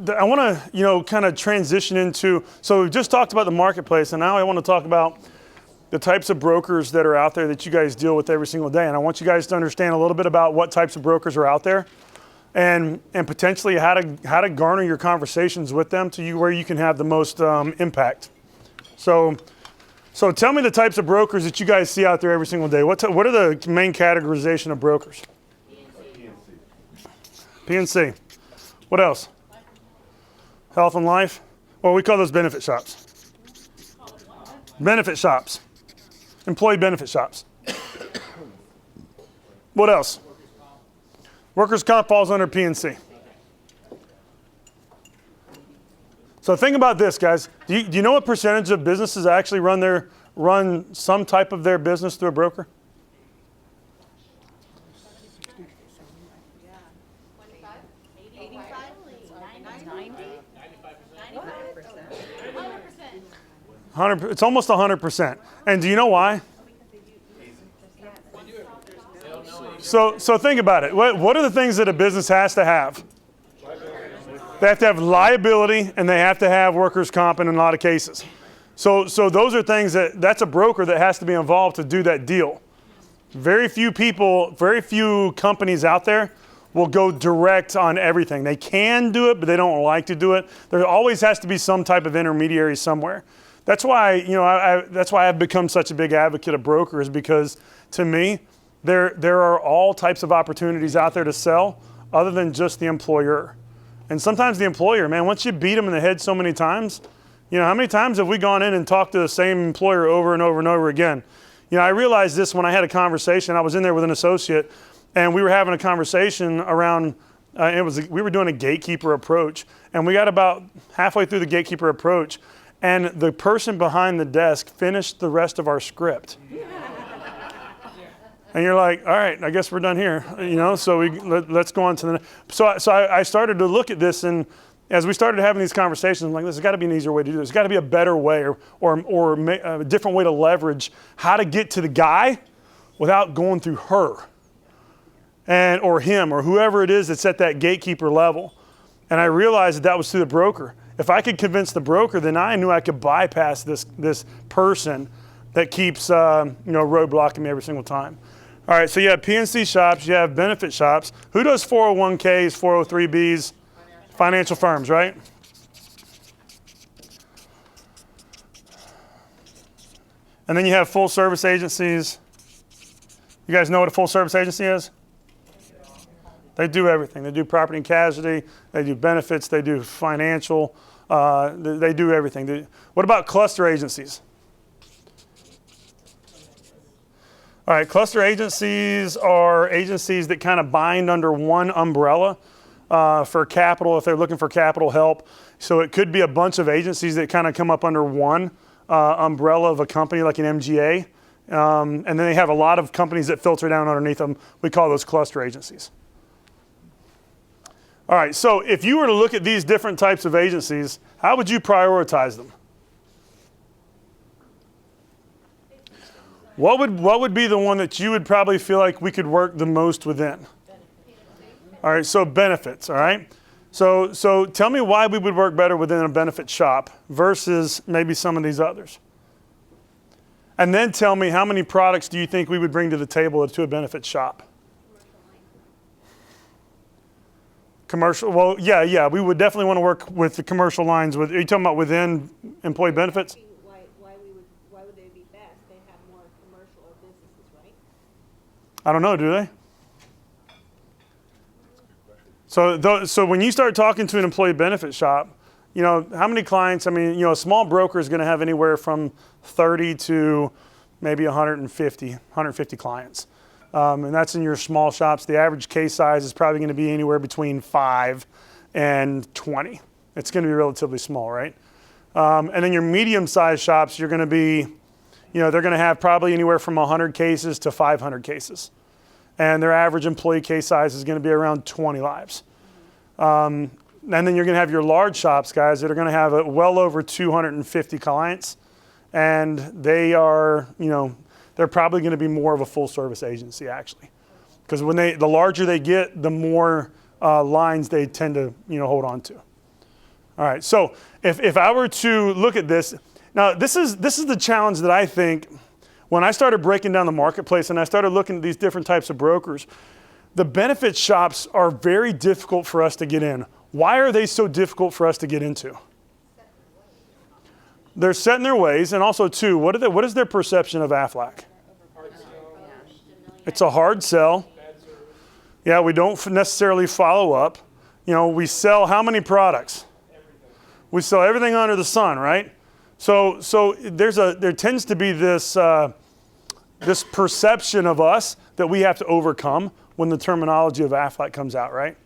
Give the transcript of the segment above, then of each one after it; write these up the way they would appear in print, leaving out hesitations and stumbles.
I want to, kind of transition into, so we've just talked about the marketplace, and now I want to talk about the types of brokers that are out there that you guys deal with every single day. And I want you guys to understand a little bit about what types of brokers are out there and potentially how to garner your conversations with them to you where you can have the most impact. So tell me the types of brokers that you guys see out there every single day. What are the main categorization of brokers? PNC. What else? Health and life. Well, we call those benefit shops. Benefit shops. Employee benefit shops. What else? Workers' comp falls under PNC. So think about this, guys. Do you know what percentage of businesses actually run some type of their business through a broker? 100%. It's almost 100%. And do you know why? So think about it. What are the things that a business has to have? They have to have liability, and they have to have workers' comp in a lot of cases. So those are things that's a broker that has to be involved to do that deal. Very few companies out there will go direct on everything. They can do it, but they don't like to do it. There always has to be some type of intermediary somewhere. That's why, that's why I've become such a big advocate of brokers, because to me, there are all types of opportunities out there to sell other than just the employer. And sometimes the employer, man, once you beat them in the head so many times, how many times have we gone in and talked to the same employer over and over and over again? I realized this when I had a conversation. I was in there with an associate, and we were having a conversation around, we were doing a gatekeeper approach, and we got about halfway through the gatekeeper approach, and the person behind the desk finished the rest of our script. And you're like, all right, I guess we're done here. So let's go on to the next. So I started to look at this, and as we started having these conversations, I'm like, there's got to be an easier way to do this. There's got to be a better way or a different way to leverage how to get to the guy without going through her or him or whoever it is that's at that gatekeeper level. And I realized that was through the broker. If I could convince the broker, then I knew I could bypass this person that keeps roadblocking me every single time. All right, so you have PNC shops, you have benefit shops. Who does 401ks, 403bs? Financial firms, right? And then you have full service agencies. You guys know what a full service agency is? They do everything. They do property and casualty. They do benefits. They do financial. They do everything. What about cluster agencies? All right, cluster agencies are agencies that kind of bind under one umbrella for capital, if they're looking for capital help. So it could be a bunch of agencies that kind of come up under one umbrella of a company like an MGA. And then they have a lot of companies that filter down underneath them. We call those cluster agencies. All right, so if you were to look at these different types of agencies, how would you prioritize them? What would be the one that you would probably feel like we could work the most within? All right, so benefits, all right? So tell me why we would work better within a benefit shop versus maybe some of these others. And then tell me how many products do you think we would bring to the table to a benefit shop? Commercial, well, yeah, we would definitely want to work with the commercial lines. Are you talking about within employee benefits? Why would they be best? They have more commercial or businesses, right? I don't know, do they? So when you start talking to an employee benefit shop, how many clients, a small broker is going to have anywhere from 30 to maybe 150 clients. And that's in your small shops. The average case size is probably going to be anywhere between 5 and 20. It's going to be relatively small, right? And then your medium-sized shops, you're going to be, they're going to have probably anywhere from 100 cases to 500 cases. And their average employee case size is going to be around 20 lives. And then you're going to have your large shops, guys, that are going to have well over 250 clients. And they are, they're probably going to be more of a full service agency, actually. Because the larger they get, the more lines they tend to hold on to. All right, so if I were to look at this, now this is the challenge that I think when I started breaking down the marketplace and I started looking at these different types of brokers, the benefit shops are very difficult for us to get in. Why are they so difficult for us to get into? They're set in their ways, and also too, what is their perception of Aflac? It's a hard sell. Yeah, we don't necessarily follow up. You know, we sell how many products? We sell everything under the sun, right? So there tends to be this this perception of us that we have to overcome when the terminology of Aflac comes out, right?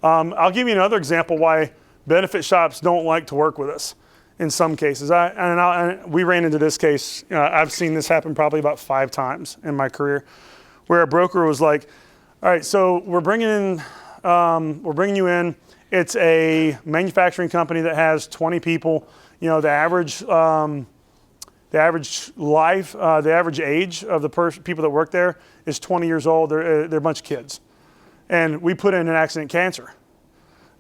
I'll give you another example why benefit shops don't like to work with us in some cases. We ran into this case. I've seen this happen probably about 5 times in my career, where a broker was like, all right, so we're bringing you in. It's a manufacturing company that has 20 people. You know, the average age of the people that work there is 20 years old. They're a bunch of kids. And we put in an accident cancer.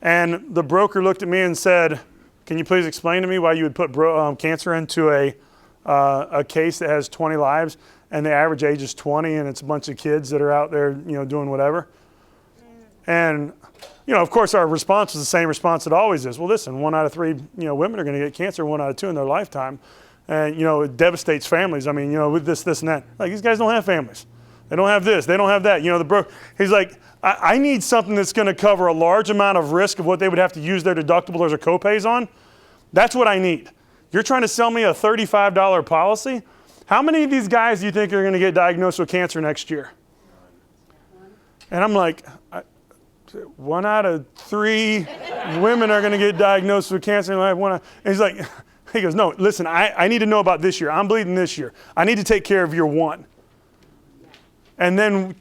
And the broker looked at me and said, can you please explain to me why you would put cancer into a case that has 20 lives and the average age is 20 and it's a bunch of kids that are out there, you know, doing whatever? And, you know, of course our response was the same response it always is. Well, listen, 1 out of 3, you know, women are going to get cancer, 1 out of 2 in their lifetime. And, you know, it devastates families. I mean, you know, with this and that. Like, these guys don't have families. They don't have this. They don't have that. You know, he's like, I need something that's going to cover a large amount of risk of what they would have to use their deductibles or copays on. That's what I need. You're trying to sell me a $35 policy? How many of these guys do you think are going to get diagnosed with cancer next year? And I'm like, 1 out of 3 women are going to get diagnosed with cancer. And he's like, he goes, no, listen, I need to know about this year. I'm bleeding this year. I need to take care of year 1. And then,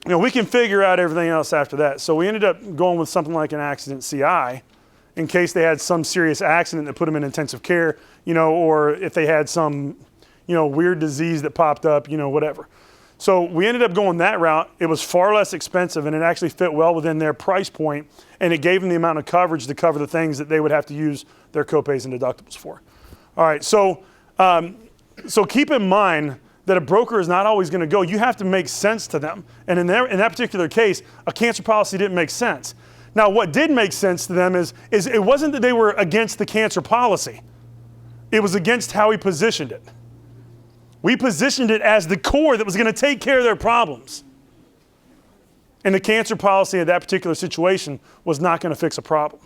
you know, we can figure out everything else after that. So we ended up going with something like an accident CI in case they had some serious accident that put them in intensive care, you know, or if they had some, you know, weird disease that popped up, you know, whatever. So we ended up going that route. It was far less expensive and it actually fit well within their price point, and it gave them the amount of coverage to cover the things that they would have to use their copays and deductibles for. All right, so keep in mind that a broker is not always going to go. You have to make sense to them. And in that particular case, a cancer policy didn't make sense. Now, what did make sense to them is it wasn't that they were against the cancer policy. It was against how we positioned it. We positioned it as the core that was going to take care of their problems. And the cancer policy in that particular situation was not going to fix a problem.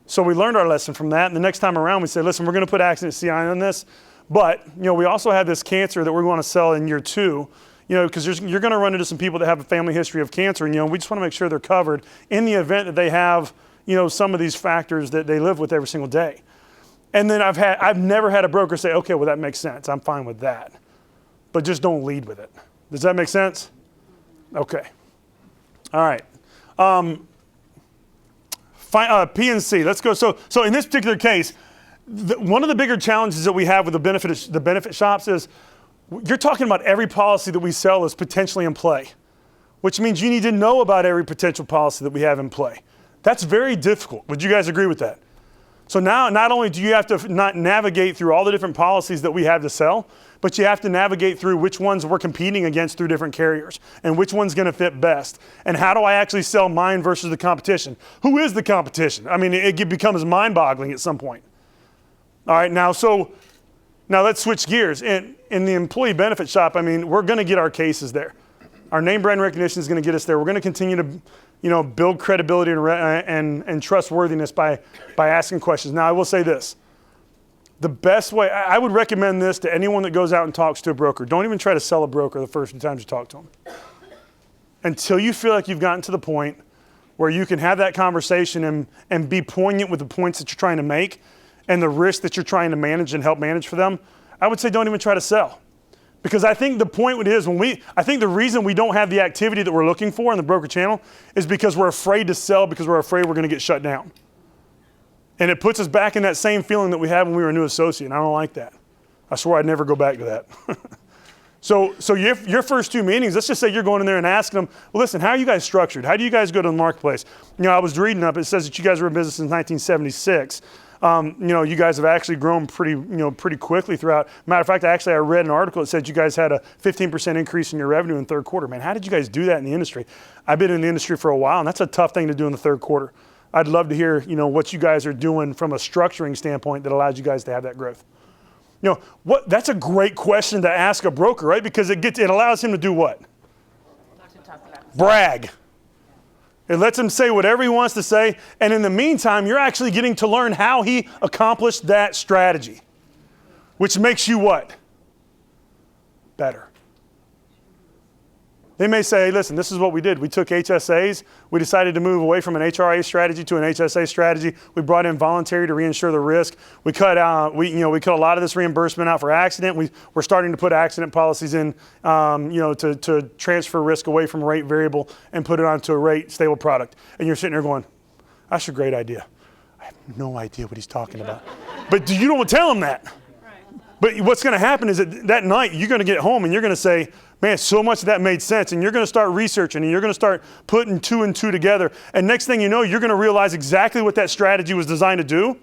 So we learned our lesson from that. And the next time around, we said, listen, we're going to put accident CI on this. But, you know, we also have this cancer that we're going to sell in year 2, you know, because you're going to run into some people that have a family history of cancer. And, you know, we just want to make sure they're covered in the event that they have, you know, some of these factors that they live with every single day. And then I've never had a broker say, okay, well, that makes sense. I'm fine with that. But just don't lead with it. Does that make sense? Okay. All right. P&C, let's go. So in this particular case, one of the bigger challenges that we have with the benefit shops is you're talking about every policy that we sell is potentially in play, which means you need to know about every potential policy that we have in play. That's very difficult. Would you guys agree with that? So now not only do you have to not navigate through all the different policies that we have to sell, but you have to navigate through which ones we're competing against through different carriers and which one's going to fit best. And how do I actually sell mine versus the competition? Who is the competition? I mean, it becomes mind-boggling at some point. All right, now let's switch gears. In the employee benefit shop, I mean, we're going to get our cases there. Our name brand recognition is going to get us there. We're going to continue to, you know, build credibility and trustworthiness by asking questions. Now, I will say this. The best way, I would recommend this to anyone that goes out and talks to a broker. Don't even try to sell a broker the first few times you talk to them. Until you feel like you've gotten to the point where you can have that conversation and be poignant with the points that you're trying to make and the risk that you're trying to manage and help manage for them, I would say don't even try to sell. Because I think the point is I think the reason we don't have the activity that we're looking for in the broker channel is because we're afraid to sell because we're afraid we're going to get shut down. And it puts us back in that same feeling that we had when we were a new associate, and I don't like that. I swore I'd never go back to that. So your first two meetings, let's just say you're going in there and asking them, well, listen, how are you guys structured? How do you guys go to the marketplace? I was reading up, it says that you guys were in business since 1976. You guys have actually grown pretty quickly throughout. Matter of fact, I read an article that said you guys had a 15% increase in your revenue in the third quarter. Man, how did you guys do that in the industry? I've been in the industry for a while, and that's a tough thing to do in the third quarter. I'd love to hear, what you guys are doing from a structuring standpoint that allows you guys to have that growth. That's a great question to ask a broker, right? Because it allows him to do what? Brag. It lets him say whatever he wants to say, and in the meantime, you're actually getting to learn how he accomplished that strategy, which makes you what? Better. They may say, hey, listen, this is what we did. We took HSAs. We decided to move away from an HRA strategy to an HSA strategy. We brought in voluntary to reinsure the risk. We cut out, we cut a lot of this reimbursement out for accident. We're starting to put accident policies in, to transfer risk away from a rate variable and put it onto a rate stable product. And you're sitting there going, that's a great idea. I have no idea what he's talking about. But you don't tell him that. But what's going to happen is that night you're going to get home and you're going to say, man, so much of that made sense. And you're going to start researching and you're going to start putting two and two together. And next thing you know, you're going to realize exactly what that strategy was designed to do.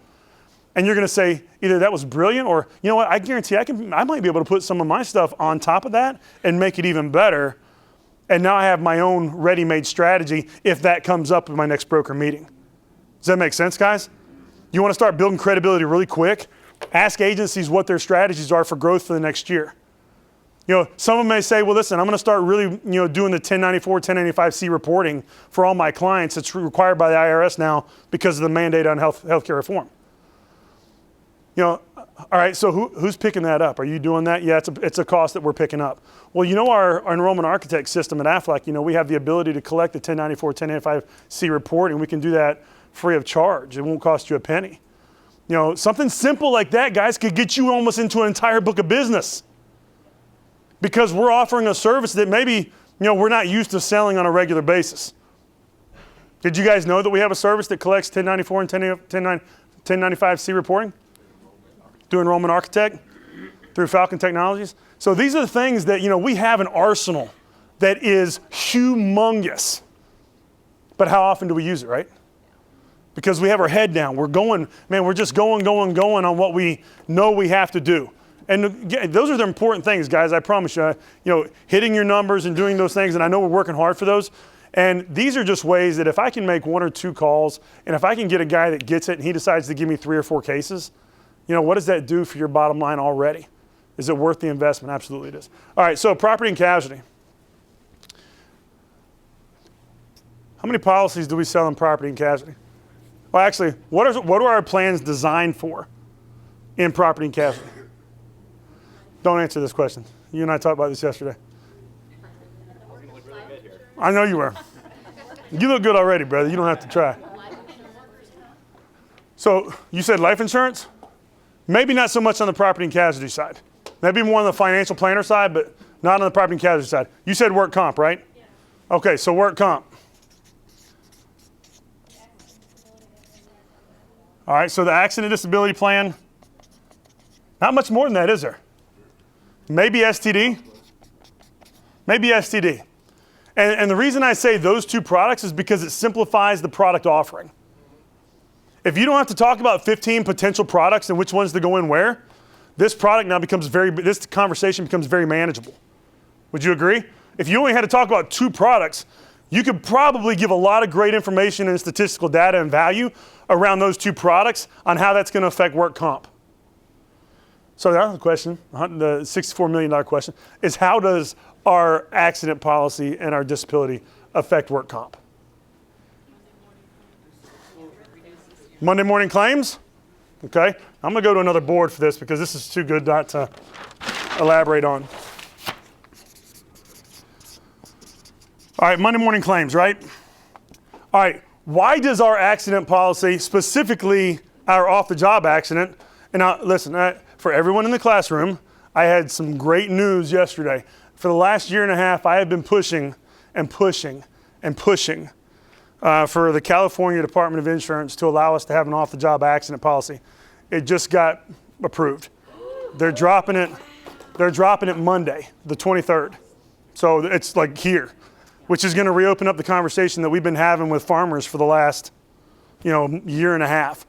And you're going to say, either that was brilliant or, you know what, I guarantee I might be able to put some of my stuff on top of that and make it even better. And now I have my own ready-made strategy if that comes up in my next broker meeting. Does that make sense, guys? You want to start building credibility really quick? Ask agencies what their strategies are for growth for the next year. Some of them may say, well, listen, I'm going to start really, doing the 1094, 1095C reporting for all my clients. It's required by the IRS now because of the mandate on healthcare reform. All right, so who's picking that up? Are you doing that? Yeah, it's a cost that we're picking up. Well, our enrollment architect system at Aflac, we have the ability to collect the 1094, 1095C report, and we can do that free of charge. It won't cost you a penny. Something simple like that, guys, could get you almost into an entire book of business because we're offering a service that maybe, we're not used to selling on a regular basis. Did you guys know that we have a service that collects 1094 and 1095C reporting through Enrollment Architect, through Falcon Technologies? So these are the things that, we have an arsenal that is humongous. But how often do we use it, right? Because we have our head down. We're going, man, we're just going on what we know we have to do. And those are the important things, guys, I promise you. Hitting your numbers and doing those things, and I know we're working hard for those. And these are just ways that if I can make one or two calls, and if I can get a guy that gets it and he decides to give me 3 or 4 cases, what does that do for your bottom line already? Is it worth the investment? Absolutely it is. All right, so property and casualty. How many policies do we sell in property and casualty? Well, actually, what are our plans designed for in property and casualty? Don't answer this question. You and I talked about this yesterday. I know you were. You look good already, brother. You don't have to try. So you said life insurance? Maybe not so much on the property and casualty side. Maybe more on the financial planner side, but not on the property and casualty side. You said work comp, right? Yeah. Okay, so work comp. All right, so the accident disability plan, not much more than that, is there? Maybe STD. Maybe STD. And the reason I say those two products is because it simplifies the product offering. If you don't have to talk about 15 potential products and which ones to go in where, this product now this conversation becomes very manageable. Would you agree? If you only had to talk about 2 products, you could probably give a lot of great information and statistical data and value around those 2 products on how that's going to affect work comp. So the other question, the $64 million question, is how does our accident policy and our disability affect work comp? Monday morning claims? Okay. I'm going to go to another board for this because this is too good not to elaborate on. All right, Monday morning claims, right? All right, why does our accident policy, specifically our off-the-job accident, and now listen, for everyone in the classroom, I had some great news yesterday. For the last year and a half, I have been pushing and pushing and pushing for the California Department of Insurance to allow us to have an off-the-job accident policy. It just got approved. They're dropping it. They're dropping it Monday, the 23rd. So it's like here, which is going to reopen up the conversation that we've been having with farmers for the last, year and a half.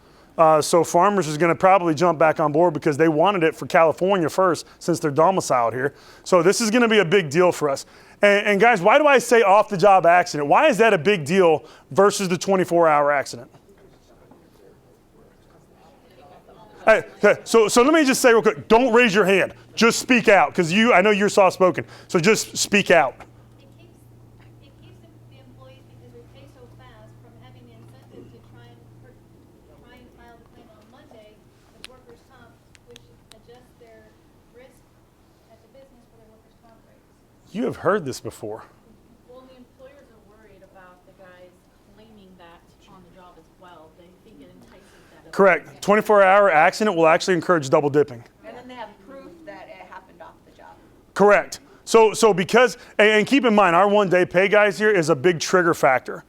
So farmers is going to probably jump back on board because they wanted it for California first since they're domiciled here. So this is going to be a big deal for us. And guys, why do I say off-the-job accident? Why is that a big deal versus the 24-hour accident? Hey, so let me just say real quick, don't raise your hand. Just speak out, because I know you're soft-spoken. So just speak out. It keeps the employees, because they pay so fast, from having the incentive to try and file the claim on Monday with workers' comp, which adjusts their risk at the business for their workers' comp rates. You have heard this before. Well, the employers are worried about the guys claiming that on the job as well. They think it entices them. Correct. 24-hour accident will actually encourage double dipping. And then they have proof that it happened off the job. Correct. So because, and keep in mind, our one-day pay, guys, here is a big trigger factor.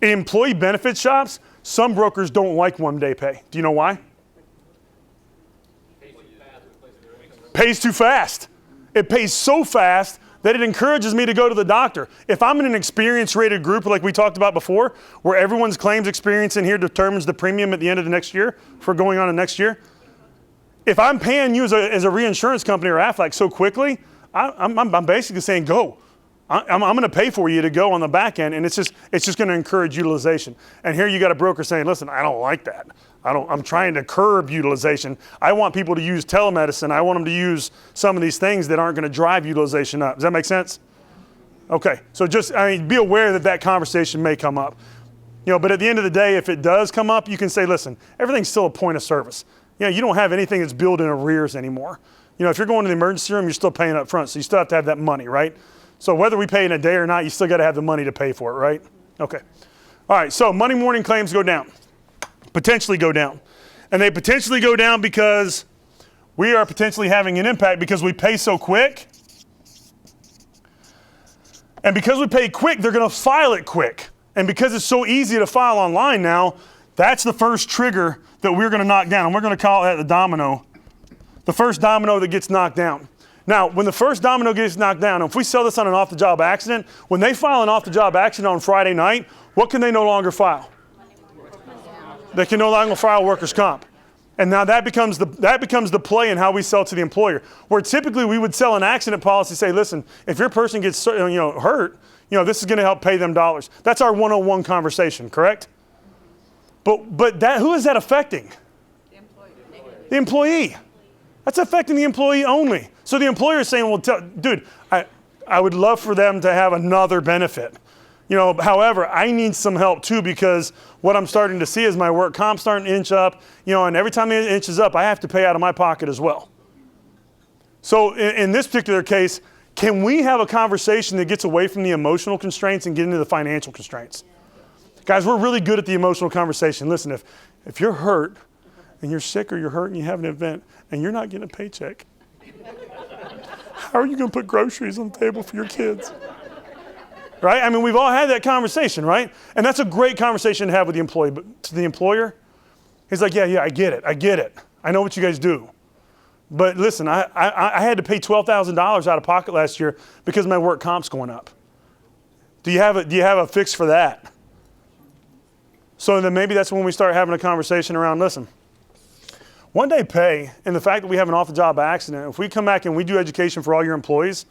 In employee benefit shops, some brokers don't like one-day pay. Do you know why? Pays too fast. It pays so fast that it encourages me to go to the doctor. If I'm in an experience-rated group like we talked about before, where everyone's claims experience in here determines the premium at the end of the next year for going on to next year, if I'm paying you as a reinsurance company or Aflac so quickly, I'm basically saying go. I'm going to pay for you to go on the back end, and it's just going to encourage utilization. And here you got a broker saying, listen, I don't like that. I'm trying to curb utilization. I want people to use telemedicine. I want them to use some of these things that aren't going to drive utilization up. Does that make sense? Okay, so be aware that conversation may come up. But at the end of the day, if it does come up, you can say, listen, everything's still a point of service. You don't have anything that's billed in arrears anymore. If you're going to the emergency room, you're still paying up front, so you still have to have that money, right? So whether we pay in a day or not, you still got to have the money to pay for it, right? Okay. All right, so Monday morning claims go down, potentially go down. And they potentially go down because we are potentially having an impact because we pay so quick. And because we pay quick, they're going to file it quick. And because it's so easy to file online now, that's the first trigger that we're going to knock down. And we're going to call that the domino. The first domino that gets knocked down. Now, when the first domino gets knocked down, if we sell this on an off-the-job accident, when they file an off-the-job accident on Friday night, what can they no longer file? They can no longer file workers' comp. And now that becomes the play in how we sell to the employer. Where typically we would sell an accident policy, say, listen, if your person gets hurt, this is going to help pay them dollars. That's our 101 conversation, correct? But who is that affecting? The employee. The employee. That's affecting the employee only. So the employer is saying, well, dude, I would love for them to have another benefit. However, I need some help too, because what I'm starting to see is my work comp starting to inch up, and every time it inches up, I have to pay out of my pocket as well. So in this particular case, can we have a conversation that gets away from the emotional constraints and get into the financial constraints? Guys, we're really good at the emotional conversation. Listen, if you're hurt and you're sick or you're hurt and you have an event and you're not getting a paycheck, how are you going to put groceries on the table for your kids? Right? I mean, we've all had that conversation, right? And that's a great conversation to have with the employee. But to the employer, he's like, yeah, I get it. I know what you guys do. But listen, I had to pay $12,000 out of pocket last year because my work comp's going up. Do you have a fix for that? So then maybe that's when we start having a conversation around, listen, one-day pay and the fact that we have an off-the-job accident, if we come back and we do education for all your employees,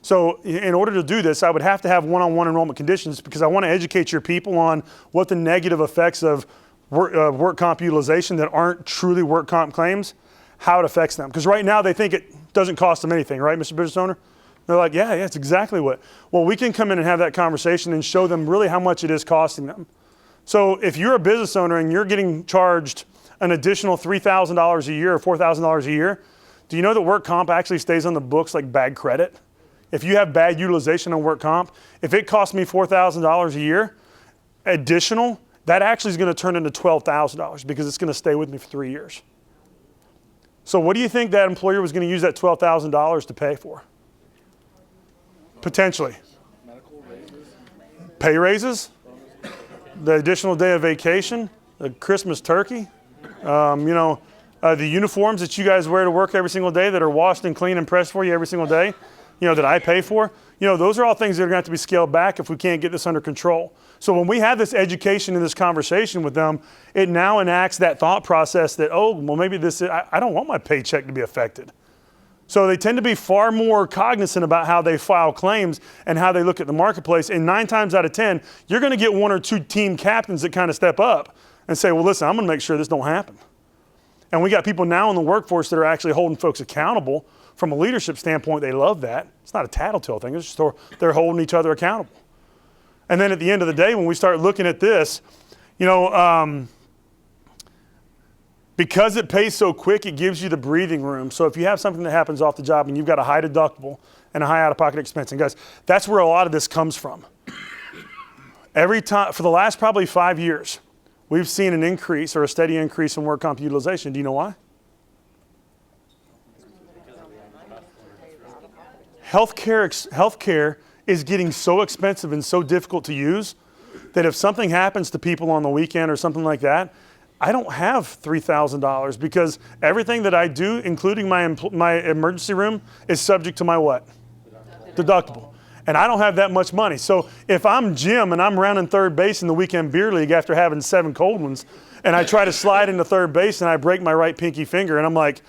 so in order to do this, I would have to have one-on-one enrollment conditions because I want to educate your people on what the negative effects of work comp utilization that aren't truly work comp claims, how it affects them. Because right now they think it doesn't cost them anything, right, Mr. Business Owner? They're like, yeah, it's exactly what. Well, we can come in and have that conversation and show them really how much it is costing them. So if you're a business owner and you're getting charged an additional $3,000 a year or $4,000 a year, do you know that work comp actually stays on the books like bad credit? If you have bad utilization on work comp, if it costs me $4,000 a year additional, that actually is going to turn into $12,000 because it's going to stay with me for 3 years. So what do you think that employer was going to use that $12,000 to pay for? Potentially. Pay raises, the additional day of vacation, the Christmas turkey, The uniforms that you guys wear to work every single day that are washed and clean and pressed for you every single day, that I pay for, those are all things that are going to have to be scaled back if we can't get this under control. So when we have this education and this conversation with them, it now enacts that thought process that, oh, well, maybe I don't want my paycheck to be affected. So they tend to be far more cognizant about how they file claims and how they look at the marketplace. And 9 times out of 10, you're going to get 1 or 2 team captains that kind of step up and say, well, listen, I'm going to make sure this don't happen. And we got people now in the workforce that are actually holding folks accountable. From a leadership standpoint, they love that. It's not a tattletale thing. It's just they're holding each other accountable. And then at the end of the day, when we start looking at this, because it pays so quick, it gives you the breathing room. So if you have something that happens off the job and you've got a high deductible and a high out-of-pocket expense, and guys, that's where a lot of this comes from. Every time, for the last probably 5 years, we've seen an increase or a steady increase in work comp utilization. Do you know why? Healthcare is getting so expensive and so difficult to use that if something happens to people on the weekend or something like that, I don't have $3,000 because everything that I do, including my emergency room, is subject to my what? Deductible. And I don't have that much money. So if I'm Jim and I'm rounding third base in the weekend beer league after having 7 cold ones, and I try to slide into third base and I break my right pinky finger, and I'm like,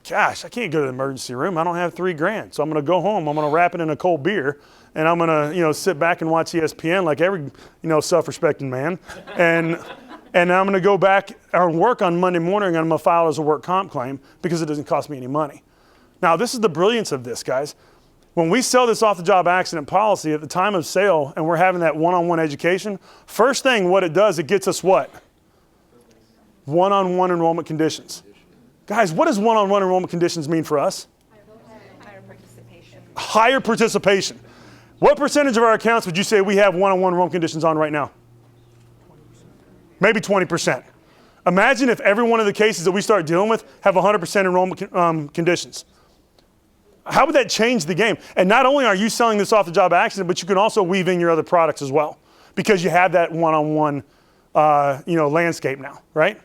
gosh, I can't go to the emergency room. I don't have $3,000. So I'm going to go home. I'm going to wrap it in a cold beer, and I'm going to, sit back and watch ESPN like every, self-respecting man. And I'm going to go back and work on Monday morning, and I'm going to file it as a work comp claim because it doesn't cost me any money. Now, this is the brilliance of this, guys. When we sell this off-the-job accident policy at the time of sale, and we're having that one-on-one education, first thing what it does, it gets us what? One-on-one enrollment conditions. Guys, what does one-on-one enrollment conditions mean for us? Higher participation. Higher participation. What percentage of our accounts would you say we have one-on-one enrollment conditions on right now? 20%. Maybe 20%. Imagine if every one of the cases that we start dealing with have 100% enrollment conditions. How would that change the game? And not only are you selling this off-the-job accident, but you can also weave in your other products as well because you have that one-on-one landscape now, right?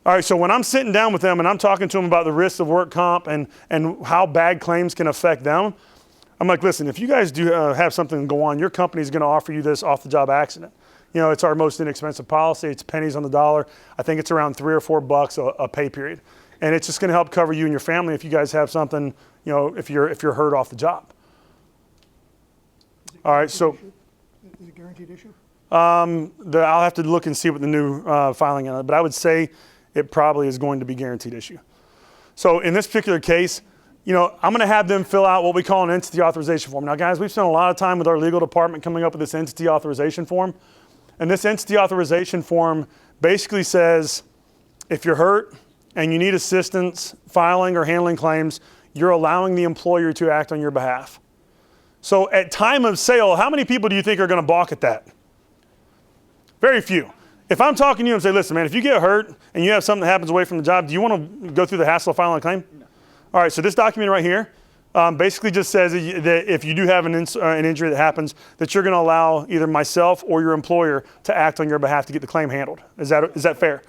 All right, so when I'm sitting down with them and I'm talking to them about the risks of work comp and how bad claims can affect them, I'm like, listen, if you guys do have something go on, your company's going to offer you this off-the-job accident. It's our most inexpensive policy. It's pennies on the dollar. I think it's around $3 or $4 a pay period. And it's just going to help cover you and your family if you guys have something, if you're hurt off the job. All right, so. Is it guaranteed issue? I'll have to look and see what the new filing is, but I would say it probably is going to be guaranteed issue. So in this particular case, I'm going to have them fill out what we call an entity authorization form. Now, guys, we've spent a lot of time with our legal department coming up with this entity authorization form. And this entity authorization form basically says if you're hurt and you need assistance filing or handling claims, you're allowing the employer to act on your behalf. So at time of sale, how many people do you think are going to balk at that? Very few. If I'm talking to you and say, listen, man, if you get hurt and you have something that happens away from the job, do you want to go through the hassle of filing a claim? No. All right, so this document right here basically just says that if you do have an injury that happens, that you're going to allow either myself or your employer to act on your behalf to get the claim handled. Is that fair?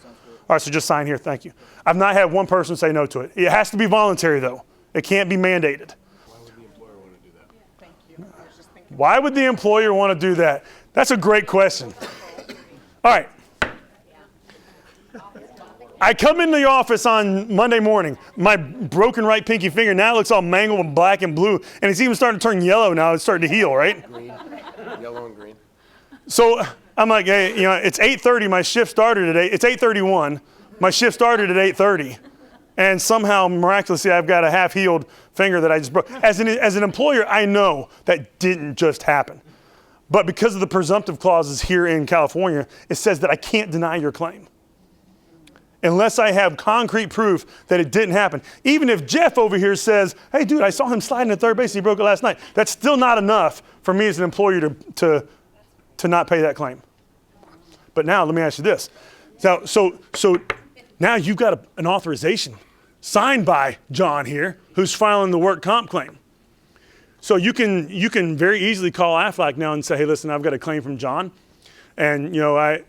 All right, so just sign here. Thank you. I've not had one person say no to it. It has to be voluntary, though. It can't be mandated. Why would the employer want to do that? Thank you. I was just thinking. Why would the employer want to do that? That's a great question. All right. I come in the office on Monday morning. My broken right pinky finger now looks all mangled and black and blue, and it's even starting to turn yellow now. It's starting to heal, right? Green, yellow and green. So I'm like, hey, it's 8:30. My shift started at 8. It's 8:31. My shift started at 8:30, and somehow miraculously I've got a half-healed finger that I just broke. As an employer, I know that didn't just happen, but because of the presumptive clauses here in California, it says that I can't deny your claim unless I have concrete proof that it didn't happen. Even if Jeff over here says, hey, dude, I saw him sliding at third base and he broke it last night. That's still not enough for me as an employer to not pay that claim. But now let me ask you this. So now you've got an authorization signed by John here who's filing the work comp claim. So you can very easily call Aflac now and say, hey, listen, I've got a claim from John. And I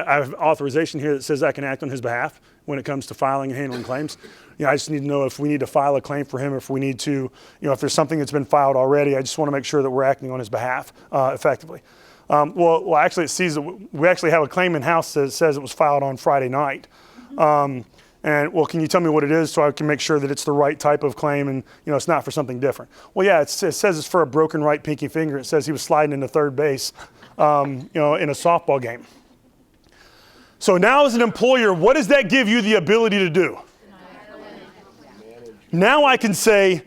have authorization here that says I can act on his behalf when it comes to filing and handling claims. I just need to know if we need to file a claim for him, if we need to, if there's something that's been filed already. I just want to make sure that we're acting on his behalf effectively. Well, actually, it sees that we actually have a claim in house that says it was filed on Friday night. And well, can you tell me what it is so I can make sure that it's the right type of claim and it's not for something different? Well, yeah, it says it's for a broken right pinky finger. It says he was sliding into third base, in a softball game. So now, as an employer, what does that give you the ability to do? Now I can say,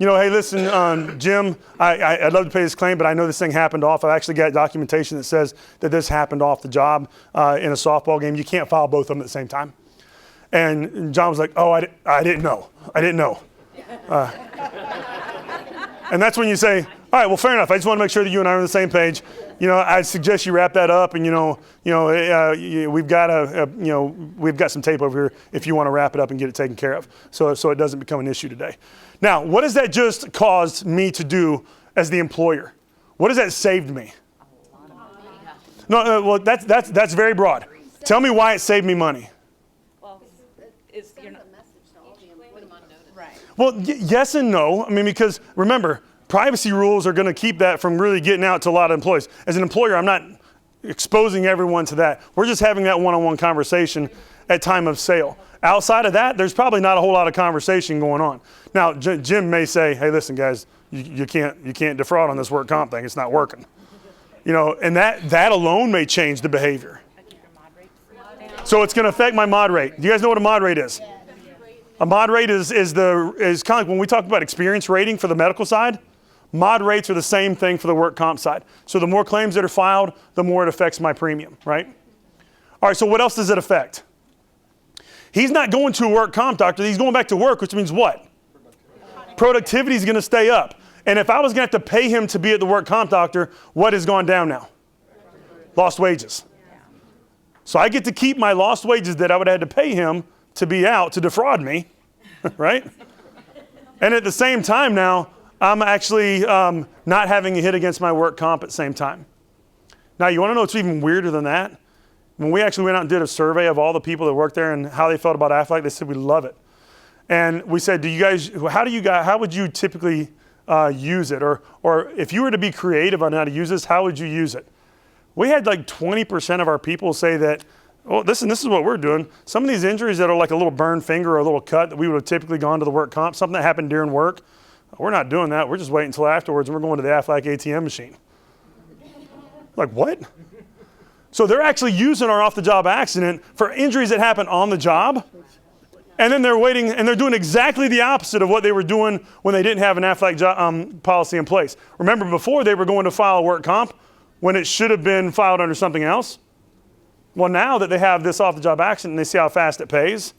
hey, listen, Jim, I'd love to pay this claim, but I know this thing happened off. I've actually got documentation that says that this happened off the job in a softball game. You can't file both of them at the same time. And John was like, oh, I didn't know. And that's when you say, all right, well, fair enough. I just want to make sure that you and I are on the same page. I suggest you wrap that up, and we've got some tape over here if you want to wrap it up and get it taken care of, so it doesn't become an issue today. Now, what has that just caused me to do as the employer? What has that saved me? No, well, that's very broad. Tell me why it saved me money. Well, yes and no. I mean, because remember, privacy rules are going to keep that from really getting out to a lot of employees. As an employer, I'm not exposing everyone to that. We're just having that one-on-one conversation at time of sale. Outside of that, there's probably not a whole lot of conversation going on. Now, Jim may say, hey, listen, guys, you can't defraud on this work comp thing. It's not working. And that alone may change the behavior. So it's going to affect my mod rate. Do you guys know what a mod rate is? A mod rate is kind of like when we talk about experience rating for the medical side. Mod rates are the same thing for the work comp side. So the more claims that are filed, the more it affects my premium, right? All right, so what else does it affect? He's not going to a work comp doctor. He's going back to work, which means what? Productivity is going to stay up. And if I was going to have to pay him to be at the work comp doctor, what has gone down now? Lost wages. So I get to keep my lost wages that I would have had to pay him to be out to defraud me, right? And at the same time now, I'm actually not having a hit against my work comp at the same time. Now, you want to know what's even weirder than that? When we actually went out and did a survey of all the people that worked there and how they felt about Aflac, they said, we love it. And we said, how would you typically use it? Or if you were to be creative on how to use this, how would you use it? We had like 20% of our people say that, well, this is what we're doing. Some of these injuries that are like a little burned finger or a little cut that we would have typically gone to the work comp, something that happened during work, we're not doing that. We're just waiting until afterwards and we're going to the Aflac ATM machine. Like, what? So they're actually using our off-the-job accident for injuries that happen on the job, and then they're waiting, and they're doing exactly the opposite of what they were doing when they didn't have an Aflac policy in place. Remember, before they were going to file a work comp when it should have been filed under something else. Well, now that they have this off-the-job accident and they see how fast it pays,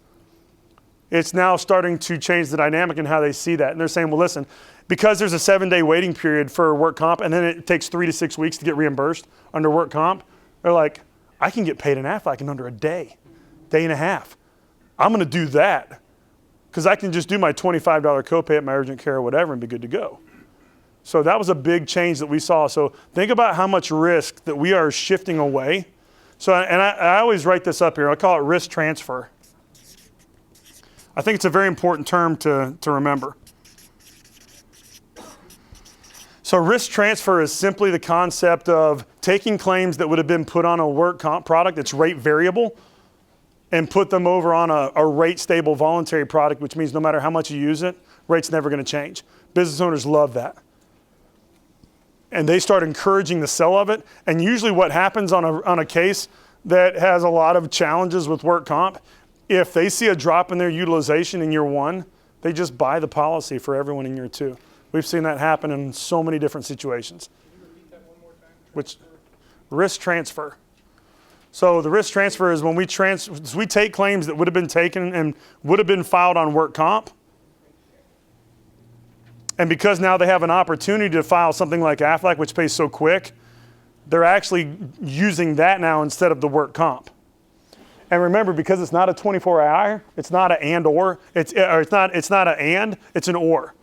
it's now starting to change the dynamic in how they see that. And they're saying, well, listen, because there's a 7-day waiting period for work comp and then it takes 3 to 6 weeks to get reimbursed under work comp, they're like, I can get paid in Aflac in under a day and a half. I'm going to do that because I can just do my $25 copay at my urgent care or whatever and be good to go. So that was a big change that we saw. So think about how much risk that we are shifting away. So, and I always write this up here. I call it risk transfer. I think it's a very important term to remember. So risk transfer is simply the concept of taking claims that would have been put on a work comp product that's rate variable and put them over on a rate stable voluntary product, which means no matter how much you use it, rate's never going to change. Business owners love that. And they start encouraging the sell of it. And usually what happens on a case that has a lot of challenges with work comp, if they see a drop in their utilization in year 1, they just buy the policy for everyone in year 2. We've seen that happen in so many different situations. Can you repeat that one more time? Which risk transfer. So the risk transfer is when we take claims that would have been taken and would have been filed on work comp. And because now they have an opportunity to file something like Aflac, which pays so quick, they're actually using that now instead of the work comp. And remember, because it's not a 24-hour, it's not an and or. It's not an and, it's an or.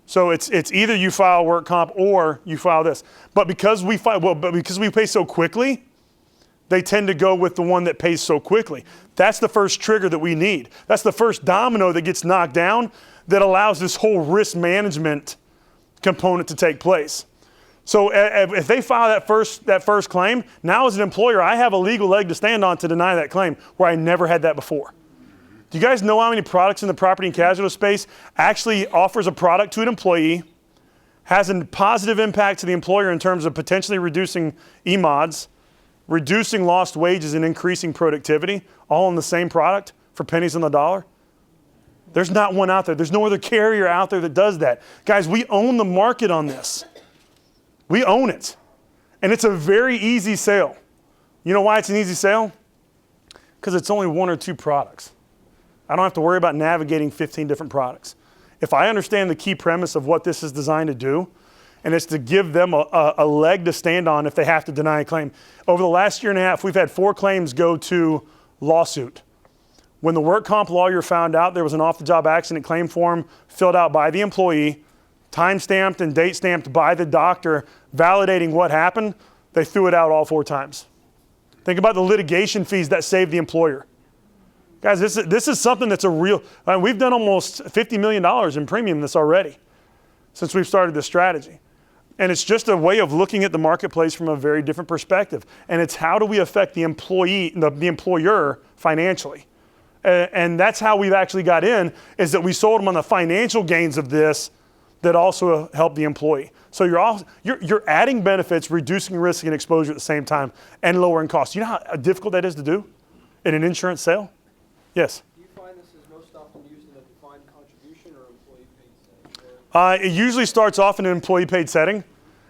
So it's either you file work comp or you file this. But because we pay so quickly, they tend to go with the one that pays so quickly. That's the first trigger that we need. That's the first domino that gets knocked down that allows this whole risk management component to take place. So if they file that first claim, now as an employer, I have a legal leg to stand on to deny that claim where I never had that before. Do you guys know how many products in the property and casualty space actually offers a product to an employee, has a positive impact to the employer in terms of potentially reducing EMODs, reducing lost wages and increasing productivity, all in the same product for pennies on the dollar? There's not one out there. There's no other carrier out there that does that. Guys, we own the market on this. We own it. And it's a very easy sale. You know why it's an easy sale? Because it's only one or two products. I don't have to worry about navigating 15 different products. If I understand the key premise of what this is designed to do, and it's to give them a leg to stand on if they have to deny a claim. Over the last year and a half, we've had 4 claims go to lawsuit. When the work comp lawyer found out there was an off-the-job accident claim form filled out by the employee, time-stamped and date-stamped by the doctor, validating what happened, they threw it out all 4 times. Think about the litigation fees that saved the employer. Guys, this is something that's a real, we've done almost $50 million in premium this already since we've started this strategy. And it's just a way of looking at the marketplace from a very different perspective. And it's how do we affect the employee, the employer financially. And that's how we've actually got in, is that we sold them on the financial gains of this that also help the employee. So you're adding benefits, reducing risk and exposure at the same time, and lowering costs. You know how difficult that is to do in an insurance sale? Yes? Do you find this is most often used in a defined contribution or employee paid setting? It usually starts off in an employee paid setting.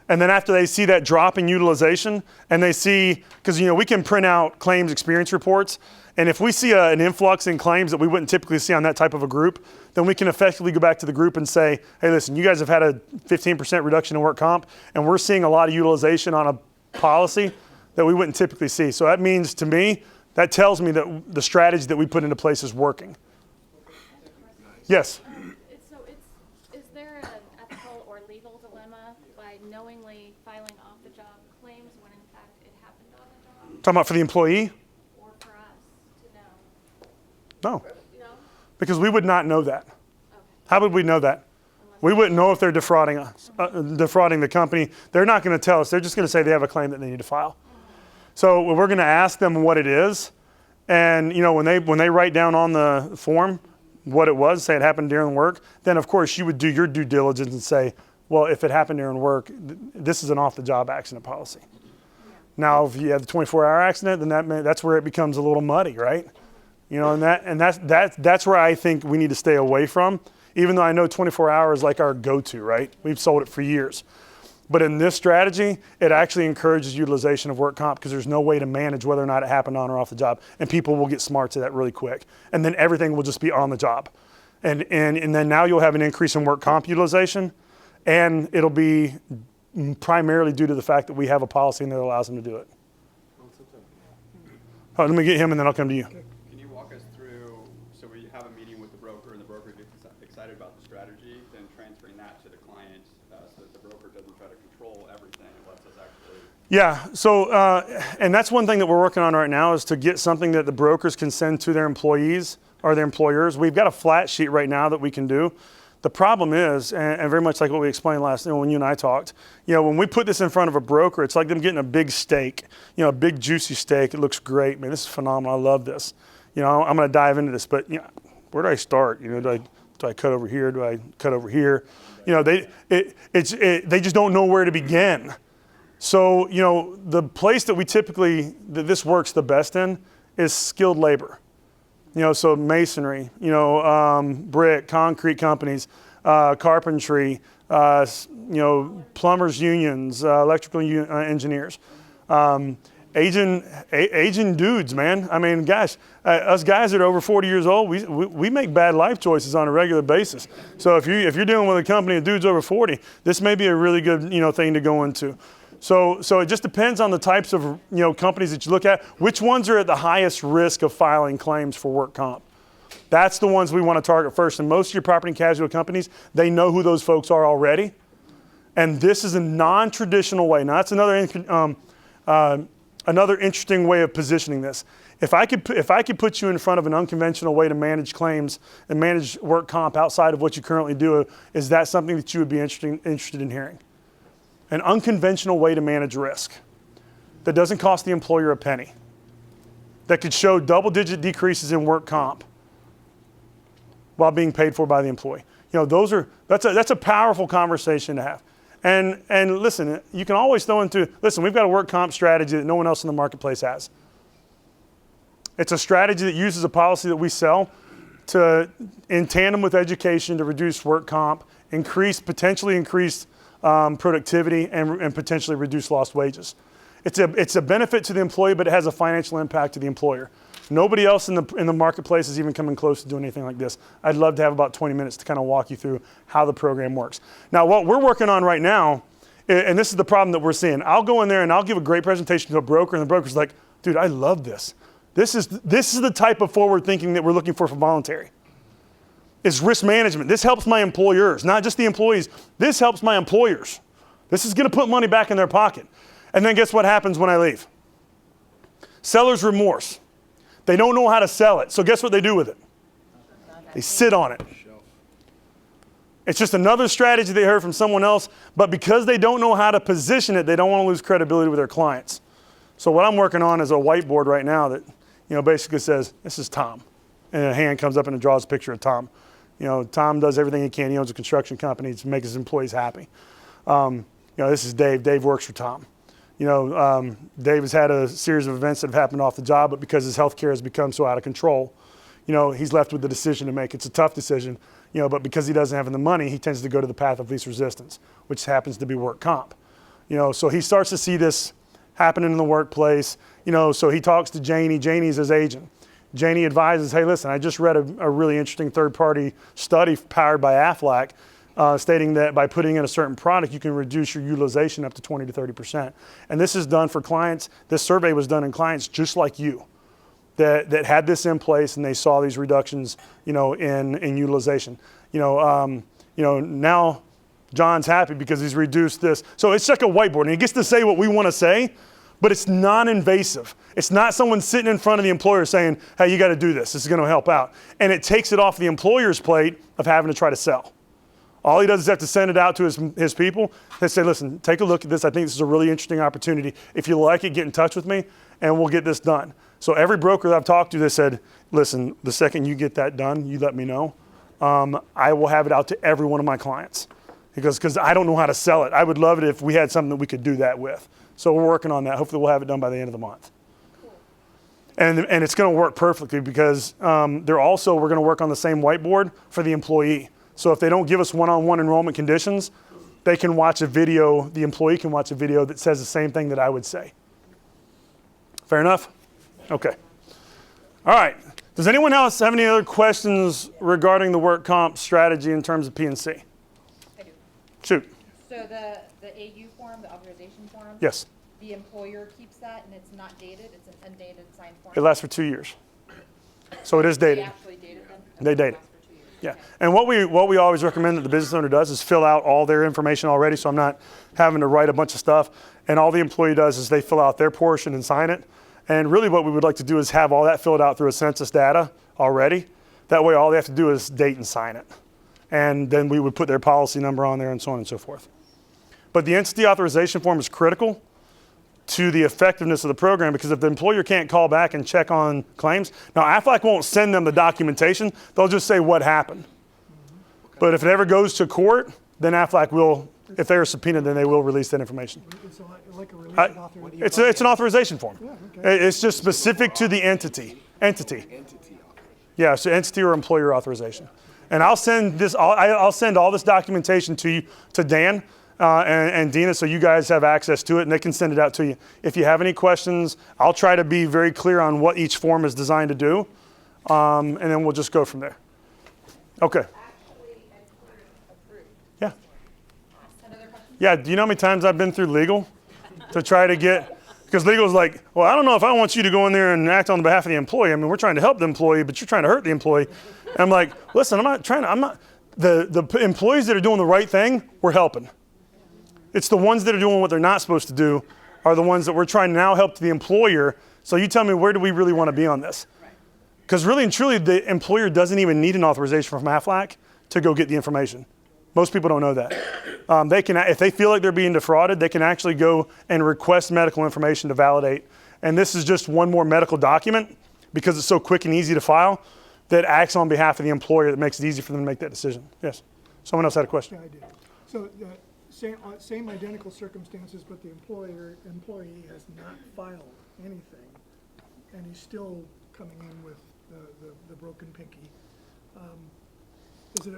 And then after they see that drop in utilization, and they see, because we can print out claims experience reports, and if we see an influx in claims that we wouldn't typically see on that type of a group, then we can effectively go back to the group and say, hey, listen, you guys have had a 15% reduction in work comp, and we're seeing a lot of utilization on a policy that we wouldn't typically see. So that means, to me, that tells me that the strategy that we put into place is working. Yes? So is there an ethical or legal dilemma by knowingly filing off-the-job claims when in fact it happened on the job? Talking about for the employee? Or for us to know? No, No? because we would not know that. Okay. How would we know that? We wouldn't know if they're defrauding us, defrauding the company. They're not going to tell us. They're just going to say they have a claim that they need to file. So we're going to ask them what it is, and when they write down on the form what it was, say it happened during work, then of course you would do your due diligence and say, well, if it happened during work, this is an off-the-job accident policy. Now, if you have the 24-hour accident, then that's where it becomes a little muddy, right? And that's where I think we need to stay away from. Even though I know 24 hours is like our go-to, right? We've sold it for years. But in this strategy, it actually encourages utilization of work comp because there's no way to manage whether or not it happened on or off the job. And people will get smart to that really quick. And then everything will just be on the job. And then now you'll have an increase in work comp utilization. And it'll be primarily due to the fact that we have a policy that allows them to do it. Let me get him and then I'll come to you. Can you walk us through, so we have a meeting with the broker and the broker gets excited about the strategy, then transferring that to the client so that the broker doesn't try to control everything and lets us actually... Yeah, so, and that's one thing that we're working on right now is to get something that the brokers can send to their employees or their employers. We've got a flat sheet right now that we can do. The problem is, and very much like what we explained last when you and I talked, when we put this in front of a broker, it's like them getting a big steak, a big juicy steak. It looks great. Man, this is phenomenal. I love this. I'm going to dive into this, but where do I start? Do I cut over here? Do I cut over here? They just don't know where to begin. So, the place that that this works the best in is skilled labor. So masonry, brick, concrete companies, carpentry, plumbers unions, electrical engineers, aging dudes, man. I mean, gosh, us guys that are over 40 years old, we make bad life choices on a regular basis. So if you're dealing with a company of dudes over 40, this may be a really good thing to go into. So it just depends on the types of companies that you look at. Which ones are at the highest risk of filing claims for work comp? That's the ones we want to target first. And most of your property and casualty companies, they know who those folks are already. And this is a non-traditional way. Now that's another another interesting way of positioning this. If I could put you in front of an unconventional way to manage claims and manage work comp outside of what you currently do, is that something that you would be interested in hearing? An unconventional way to manage risk that doesn't cost the employer a penny, that could show double-digit decreases in work comp while being paid for by the employee. That's a powerful conversation to have. And listen, you can always throw into, we've got a work comp strategy that no one else in the marketplace has. It's a strategy that uses a policy that we sell in tandem with education to reduce work comp, potentially increase productivity, and potentially reduce lost wages. It's a benefit to the employee, but it has a financial impact to the employer. Nobody else in the marketplace is even coming close to doing anything like this. I'd love to have about 20 minutes to kind of walk you through how the program works. Now, what we're working on right now, and this is the problem that we're seeing, I'll go in there and I'll give a great presentation to a broker, and the broker's like, dude, I love this. This is the type of forward thinking that we're looking for voluntary. It's risk management. This helps my employers, not just the employees. This helps my employers. This is going to put money back in their pocket. And then guess what happens when I leave? Seller's remorse. They don't know how to sell it. So guess what they do with it? They sit on it. It's just another strategy they heard from someone else, but because they don't know how to position it, they don't want to lose credibility with their clients. So what I'm working on is a whiteboard right now that, basically says, this is Tom. And a hand comes up and it draws a picture of Tom. Tom does everything he can. He owns a construction company to make his employees happy. This is Dave. Dave works for Tom. Dave has had a series of events that have happened off the job, but because his health care has become so out of control, he's left with the decision to make. It's a tough decision, but because he doesn't have the money, he tends to go to the path of least resistance, which happens to be work comp. So he starts to see this happening in the workplace, so he talks to Janie. Janie's his agent. Janie advises, hey, listen, I just read a really interesting third-party study powered by Aflac, stating that by putting in a certain product, you can reduce your utilization up to 20 to 30%. And this is done for clients. This survey was done in clients just like you that had this in place, and they saw these reductions, in utilization. Now John's happy because he's reduced this. So it's like a whiteboard, and he gets to say what we want to say, but it's non-invasive. It's not someone sitting in front of the employer saying, hey, you got to do this. This is going to help out. And it takes it off the employer's plate of having to try to sell. All he does is have to send it out to his people. They say, listen, take a look at this. I think this is a really interesting opportunity. If you like it, get in touch with me, and we'll get this done. So every broker that I've talked to, they said, listen, the second you get that done, you let me know. I will have it out to every one of my clients because I don't know how to sell it. I would love it if we had something that we could do that with. So we're working on that. Hopefully we'll have it done by the end of the month. Cool. And it's going to work perfectly because we're going to work on the same whiteboard for the employee. So if they don't give us one-on-one enrollment conditions, they can watch a video, the employee can watch a video that says the same thing that I would say. Fair enough? Okay. All right. Does anyone else have any other questions regarding the work comp strategy in terms of P&C? I do. Shoot. So the AU form, the authorization form? Yes. The employer keeps that and it's not dated, it's an undated signed form? It lasts for 2 years. So it is dated. They actually dated them? They date it. It lasts for 2 years. Yeah, Okay. and what we always recommend that the business owner does is fill out all their information already, so I'm not having to write a bunch of stuff. And all the employee does is they fill out their portion and sign it. And really what we would like to do is have all that filled out through a census data already. That way all they have to do is date and sign it. And then we would put their policy number on there and so on and so forth. But the entity authorization form is critical to the effectiveness of the program because if the employer can't call back and check on claims, now Aflac won't send them the documentation, they'll just say what happened. But if it ever goes to court, then Aflac will, if they're subpoenaed, then they will release that information. It's like a release of authorization. It's an authorization form. Yeah, okay. It's just specific to the entity. Yeah, so entity or employer authorization. And I'll send this. I'll send all this documentation to you, to Dan and Dina, so you guys have access to it, and they can send it out to you. If you have any questions, I'll try to be very clear on what each form is designed to do, and then we'll just go from there. Okay. Yeah. Another question? Yeah. Do you know how many times I've been through legal to try to get? Because legal's like, well, I don't know if I want you to go in there and act on behalf of the employee. I mean, we're trying to help the employee, but you're trying to hurt the employee. And I'm like, listen, the employees that are doing the right thing, we're helping. It's the ones that are doing what they're not supposed to do are the ones that we're trying to now help the employer. So you tell me, where do we really want to be on this? Because really and truly, the employer doesn't even need an authorization from AFLAC to go get the information. Most people don't know that. They can, if they feel like they're being defrauded, they can actually go and request medical information to validate. And this is just one more medical document, because it's so quick and easy to file, that acts on behalf of the employer, that makes it easy for them to make that decision. Yes. Someone else had a question. Yeah, I did. So, same identical circumstances, but the employee has not filed anything, and he's still coming in with the broken pinky.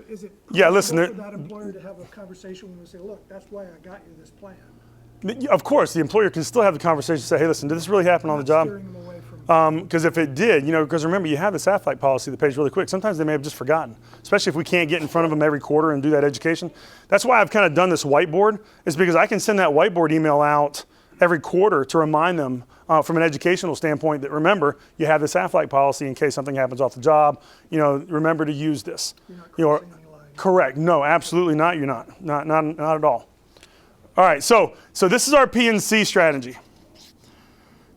Is it Yeah, listen, possible for that employer to have a conversation with him and say, look, that's why I got you this plan? Of course, the employer can still have the conversation and say, hey, listen, did this really happen on the job? Steering them away from Because if it did, because remember, you have this AFLAC policy that pays really quick. Sometimes they may have just forgotten, especially if we can't get in front of them every quarter and do that education. That's why I've kind of done this whiteboard, is because I can send that whiteboard email out every quarter to remind them from an educational standpoint that, remember, you have this AFLAC policy in case something happens off the job. Remember to use this. You're not crossing any lines. Correct. No, absolutely not. You're not. Not at all. All right, so this is our P&C strategy.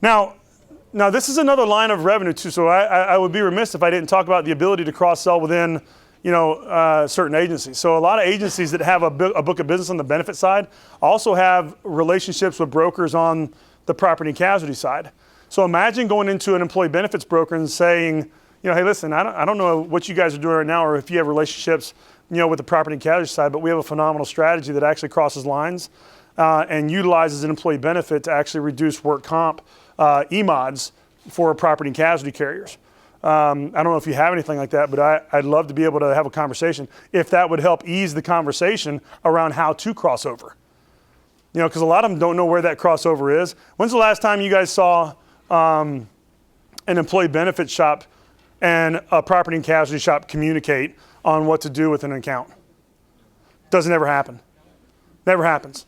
Now this is another line of revenue too. So I would be remiss if I didn't talk about the ability to cross-sell within, certain agencies. So a lot of agencies that have a book of business on the benefit side also have relationships with brokers on the property and casualty side. So imagine going into an employee benefits broker and saying, hey, listen, I don't know what you guys are doing right now, or if you have relationships, with the property and casualty side, but we have a phenomenal strategy that actually crosses lines and utilizes an employee benefit to actually reduce work comp EMODs for property and casualty carriers. I don't know if you have anything like that, but I'd love to be able to have a conversation if that would help ease the conversation around how to cross over. Because a lot of them don't know where that crossover is. When's the last time you guys saw an employee benefit shop and a property and casualty shop communicate on what to do with an account? Doesn't ever happen. Never happens.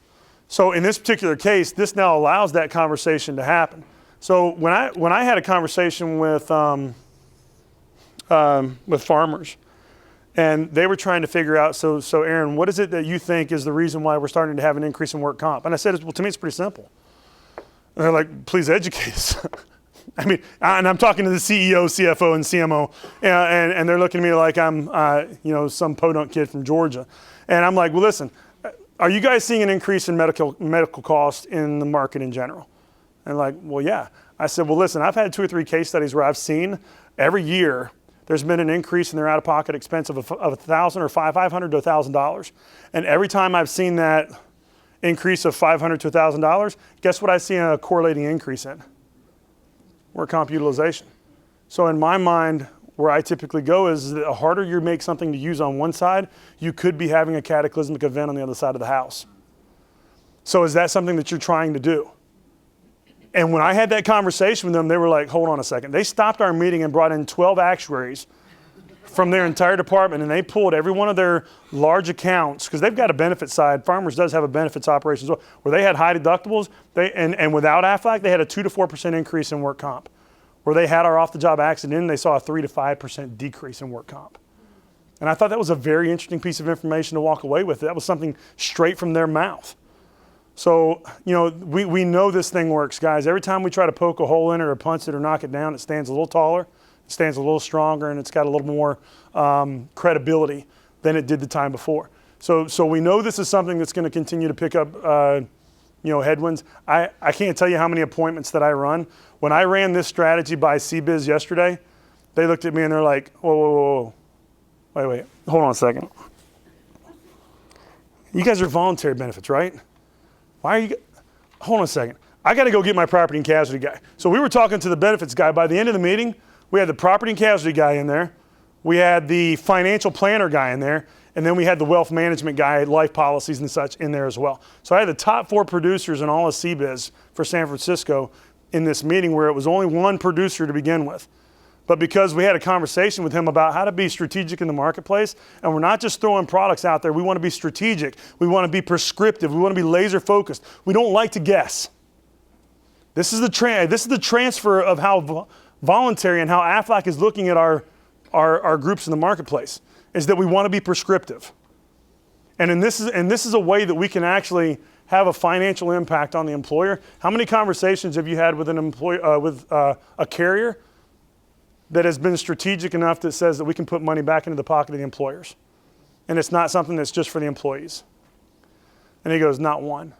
So in this particular case, this now allows that conversation to happen. So when I had a conversation with farmers, and they were trying to figure out, so Aaron, what is it that you think is the reason why we're starting to have an increase in work comp? And I said, well, to me, it's pretty simple. And they're like, please educate us. I mean, and I'm talking to the CEO, CFO, and CMO, and they're looking at me like I'm, some podunk kid from Georgia. And I'm like, well, listen, are you guys seeing an increase in medical costs in the market in general? And like, well, yeah. I said, well, listen, I've had 2 or 3 case studies where I've seen every year there's been an increase in their out-of-pocket expense of $1,000 or $500 to $1,000. And every time I've seen that increase of $500 to $1,000, guess what I see a correlating increase in? Work comp utilization. So in my mind, where I typically go is the harder you make something to use on one side, you could be having a cataclysmic event on the other side of the house. So is that something that you're trying to do? And when I had that conversation with them, they were like, hold on a second. They stopped our meeting and brought in 12 actuaries from their entire department, and they pulled every one of their large accounts, because they've got a benefit side. Farmers does have a benefits operation as well, where they had high deductibles, and without AFLAC, they had a 2 to 4% increase in work comp. Where they had our off-the-job accident in, they saw a 3 to 5% decrease in work comp. And I thought that was a very interesting piece of information to walk away with. That was something straight from their mouth. So, we know this thing works, guys. Every time we try to poke a hole in it or punch it or knock it down, it stands a little taller, it stands a little stronger, and it's got a little more credibility than it did the time before. So we know this is something that's going to continue to pick up headwinds. I can't tell you how many appointments that I run. When I ran this strategy by CBiz yesterday, they looked at me and they're like, whoa. Wait, hold on a second. You guys are voluntary benefits, right? Why are you, hold on a second. I got to go get my property and casualty guy. So we were talking to the benefits guy. By the end of the meeting, we had the property and casualty guy in there. We had the financial planner guy in there. And then we had the wealth management guy, life policies and such in there as well. So I had the top 4 producers in all of CBiz for San Francisco in this meeting, where it was only one producer to begin with. But because we had a conversation with him about how to be strategic in the marketplace, and we're not just throwing products out there, we want to be strategic. We want to be prescriptive. We want to be laser focused. We don't like to guess. This is the transfer of how voluntary and how AFLAC is looking at our groups in the marketplace, is that we want to be prescriptive. And this is a way that we can actually have a financial impact on the employer. How many conversations have you had with an employer, with a carrier that has been strategic enough that says that we can put money back into the pocket of the employers, and it's not something that's just for the employees? And he goes, not one.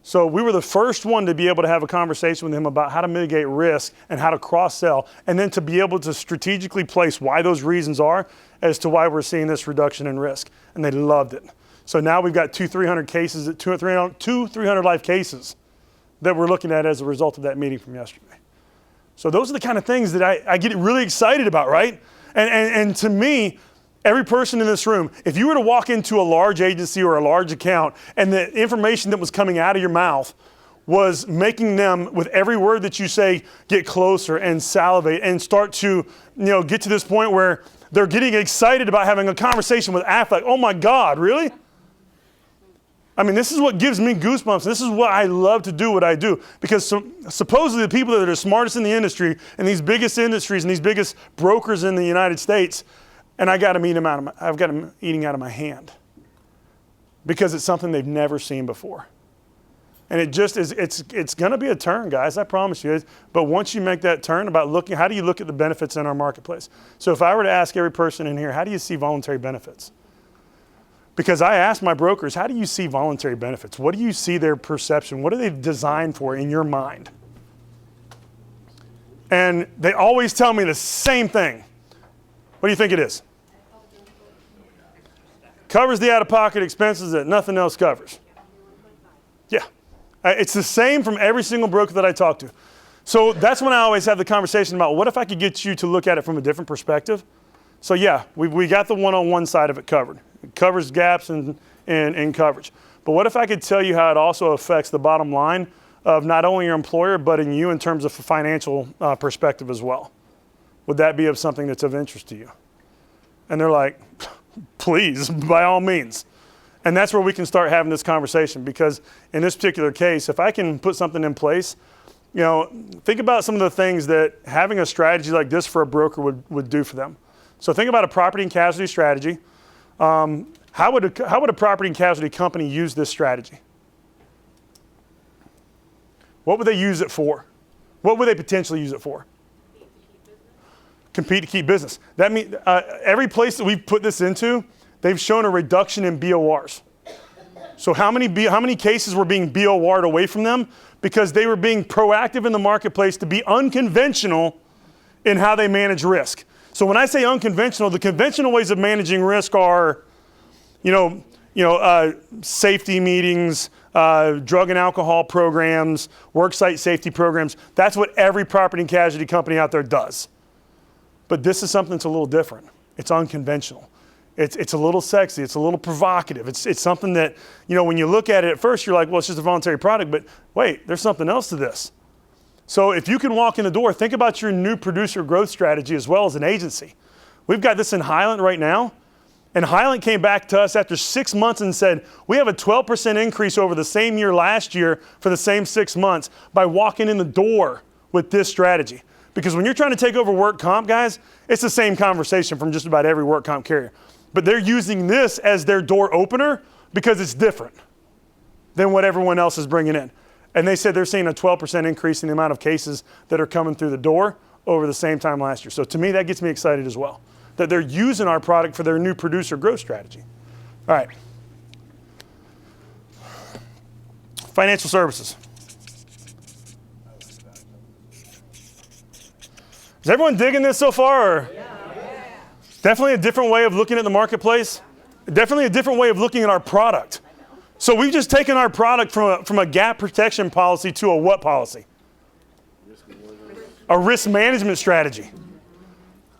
So we were the first one to be able to have a conversation with him about how to mitigate risk and how to cross-sell, and then to be able to strategically place why those reasons are as to why we're seeing this reduction in risk. And they loved it. So now we've got 300 cases, 300 life cases that we're looking at as a result of that meeting from yesterday. So those are the kind of things that I get really excited about, right? And to me, every person in this room, if you were to walk into a large agency or a large account and the information that was coming out of your mouth was making them, with every word that you say, get closer and salivate and start to, get to this point where they're getting excited about having a conversation with Affleck. Oh my God, really? I mean, this is what gives me goosebumps. This is what I love to do what I do. Because supposedly the people that are the smartest in the industry, and these biggest industries and these biggest brokers in the United States, and I've got them eating out of my hand because it's something they've never seen before. And it just is, it's going to be a turn, guys, I promise you. But once you make that turn about how do you look at the benefits in our marketplace? So if I were to ask every person in here, how do you see voluntary benefits? Because I ask my brokers, how do you see voluntary benefits? What do you see their perception? What are they designed for in your mind? And they always tell me the same thing. What do you think it is? Covers the out-of-pocket expenses that nothing else covers. Yeah. It's the same from every single broker that I talk to. So that's when I always have the conversation about what if I could get you to look at it from a different perspective? So yeah, we got the one-on-one side of it covered. It covers gaps in coverage. But what if I could tell you how it also affects the bottom line of not only your employer, but in you in terms of a financial perspective as well? Would that be of something that's of interest to you? And they're like, please, by all means. And that's where we can start having this conversation, because in this particular case, if I can put something in place, think about some of the things that having a strategy like this for a broker would do for them. So think about a property and casualty strategy. How would a property and casualty company use this strategy? What would they use it for? What would they potentially use it for? Compete to keep business. That means every place that we've put this into, they've shown a reduction in BORs. So how many cases were being BOR'd away from them? Because they were being proactive in the marketplace to be unconventional in how they manage risk. So when I say unconventional, the conventional ways of managing risk are, safety meetings, drug and alcohol programs, worksite safety programs. That's what every property and casualty company out there does. But this is something that's a little different. It's unconventional. It's a little sexy. It's a little provocative. It's something that, when you look at it at first, you're like, well, it's just a voluntary product. But wait, there's something else to this. So if you can walk in the door, think about your new producer growth strategy as well as an agency. We've got this in Highland right now. And Highland came back to us after 6 months and said, we have a 12% increase over the same year last year for the same 6 months by walking in the door with this strategy. Because when you're trying to take over work comp, guys, it's the same conversation from just about every work comp carrier. But they're using this as their door opener because it's different than what everyone else is bringing in. And they said they're seeing a 12% increase in the amount of cases that are coming through the door over the same time last year. So to me, that gets me excited as well, that they're using our product for their new producer growth strategy. All right. Financial services. Is everyone digging this so far? Or? Yeah. Definitely a different way of looking at the marketplace. Definitely a different way of looking at our product. So we've just taken our product from a gap protection policy to a what policy? A risk management strategy.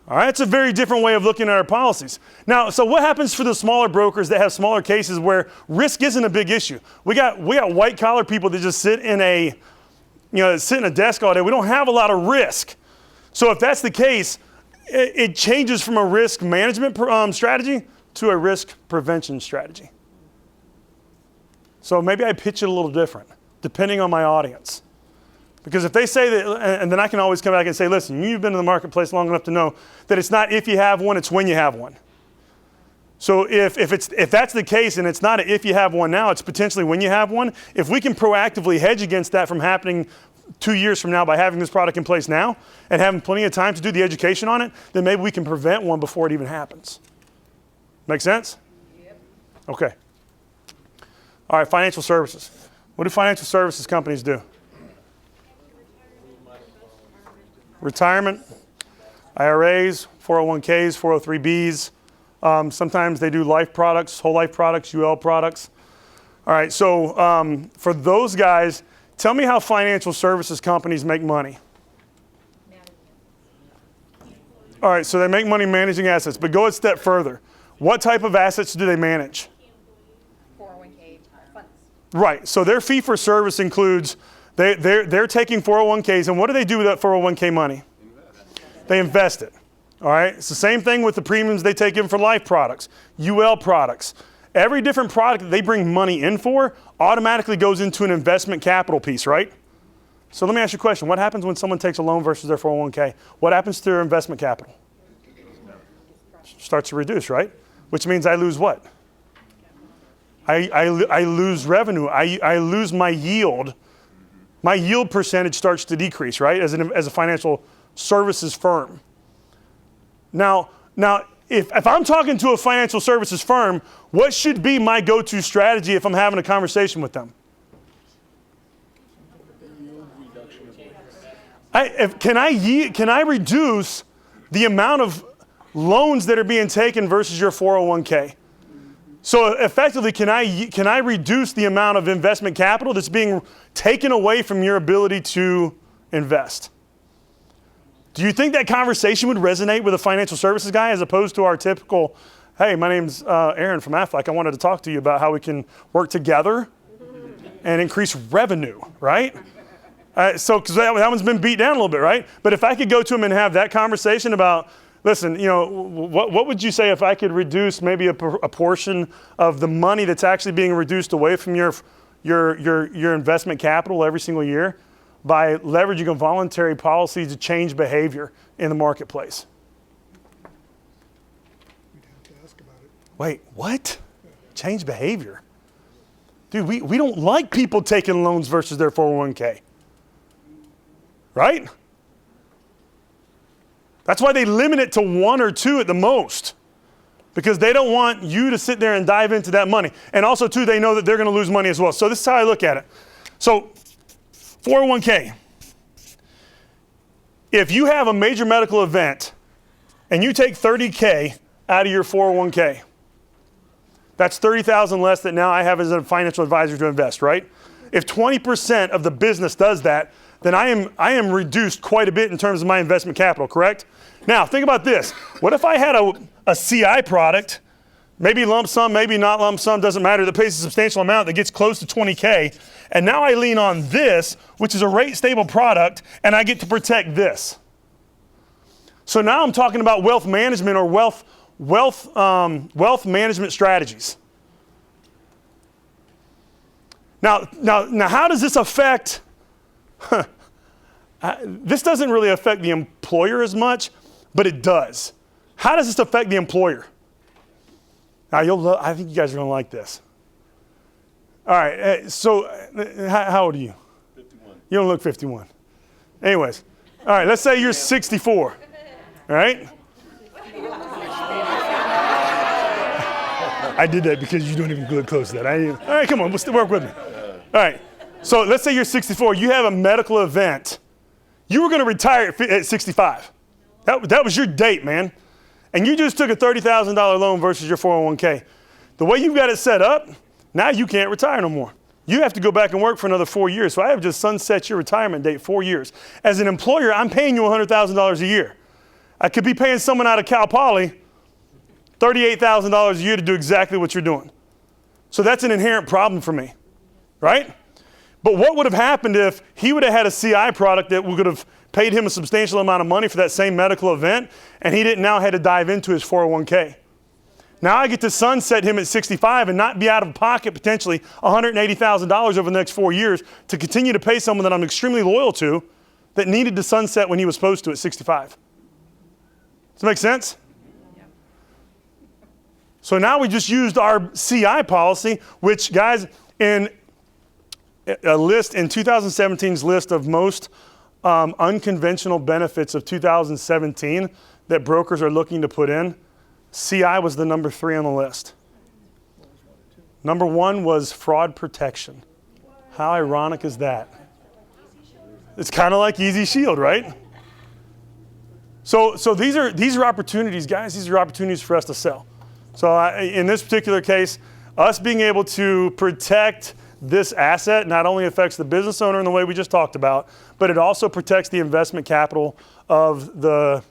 All right, it's a very different way of looking at our policies. Now, so what happens for the smaller brokers that have smaller cases where risk isn't a big issue? We got white collar people that just sit in a desk all day. We don't have a lot of risk. So if that's the case, it changes from a risk management strategy to a risk prevention strategy. So maybe I pitch it a little different, depending on my audience. Because if they say that, and then I can always come back and say, listen, you've been in the marketplace long enough to know that it's not if you have one, it's when you have one. So if that's the case, and it's not a if you have one now, it's potentially when you have one, if we can proactively hedge against that from happening 2 years from now by having this product in place now and having plenty of time to do the education on it, then maybe we can prevent one before it even happens. Make sense? Yep. Okay. All right, financial services. What do financial services companies do? Retirement, IRAs, 401ks, 403bs. Sometimes they do life products, whole life products, UL products. All right, so for those guys, tell me how financial services companies make money. All right, so they make money managing assets, but go a step further. What type of assets do they manage? 401k funds. Right, so their fee for service includes, they're taking 401ks, and what do they do with that 401k money? They invest it. All right, it's the same thing with the premiums they take in for life products, UL products. Every different product that they bring money in for automatically goes into an investment capital piece, right? So let me ask you a question. What happens when someone takes a loan versus their 401k? What happens to their investment capital? Starts to reduce, right? Which means I lose what? I lose revenue. I lose my yield. My yield percentage starts to decrease, right? As a financial services firm. Now, if I'm talking to a financial services firm, what should be my go-to strategy if I'm having a conversation with them? Can I reduce the amount of loans that are being taken versus your 401k? So effectively, can I reduce the amount of investment capital that's being taken away from your ability to invest? Do you think that conversation would resonate with a financial services guy as opposed to our typical, hey, my name's Aaron from Aflac. I wanted to talk to you about how we can work together and increase revenue, right? Because that one's been beat down a little bit, right? But if I could go to him and have that conversation about, listen, what would you say if I could reduce maybe a portion of the money that's actually being reduced away from your investment capital every single year by leveraging a voluntary policy to change behavior in the marketplace? We'd have to ask about it. Wait, what? Change behavior? Dude, we don't like people taking loans versus their 401k. Right? That's why they limit it to 1 or 2 at the most. Because they don't want you to sit there and dive into that money. And also, too, they know that they're going to lose money as well. So this is how I look at it. So 401k. If you have a major medical event and you take $30K out of your 401k, that's $30,000 less that now I have as a financial advisor to invest, right? If 20% of the business does that, then I am reduced quite a bit in terms of my investment capital, correct? Now, think about this. What if I had a CI product, maybe lump sum, maybe not lump sum, doesn't matter, that pays a substantial amount that gets close to 20K, and now I lean on this, which is a rate stable product, and I get to protect this. So now I'm talking about wealth management or wealth management strategies. Now, how does this affect? This doesn't really affect the employer as much, but it does. How does this affect the employer? Now, I think you guys are going to like this. All right, so how old are you? 51. You don't look 51. Anyways, all right, let's say you're 64, all right? I did that because you don't even look close to that. All right, come on, work with me. All right, so let's say you're 64. You have a medical event. You were going to retire at 65. That was your date, man. And you just took a $30,000 loan versus your 401k. The way you've got it set up, now you can't retire no more. You have to go back and work for another 4 years. So I have just sunset your retirement date 4 years. As an employer, I'm paying you $100,000 a year. I could be paying someone out of Cal Poly $38,000 a year to do exactly what you're doing. So that's an inherent problem for me, right? But what would have happened if he would have had a CI product that would have paid him a substantial amount of money for that same medical event, and he didn't now had to dive into his 401k? Now I get to sunset him at 65 and not be out of pocket potentially $180,000 over the next 4 years to continue to pay someone that I'm extremely loyal to that needed to sunset when he was supposed to at 65. Does that make sense? So now we just used our CI policy, which, guys, in a list in 2017's list of most unconventional benefits of 2017 that brokers are looking to put in, CI was the number 3 on the list. Number 1 was fraud protection. How ironic is that? It's kind of like Easy Shield, right? So these are opportunities, guys. These are opportunities for us to sell. So in this particular case, us being able to protect this asset not only affects the business owner in the way we just talked about, but it also protects the investment capital of the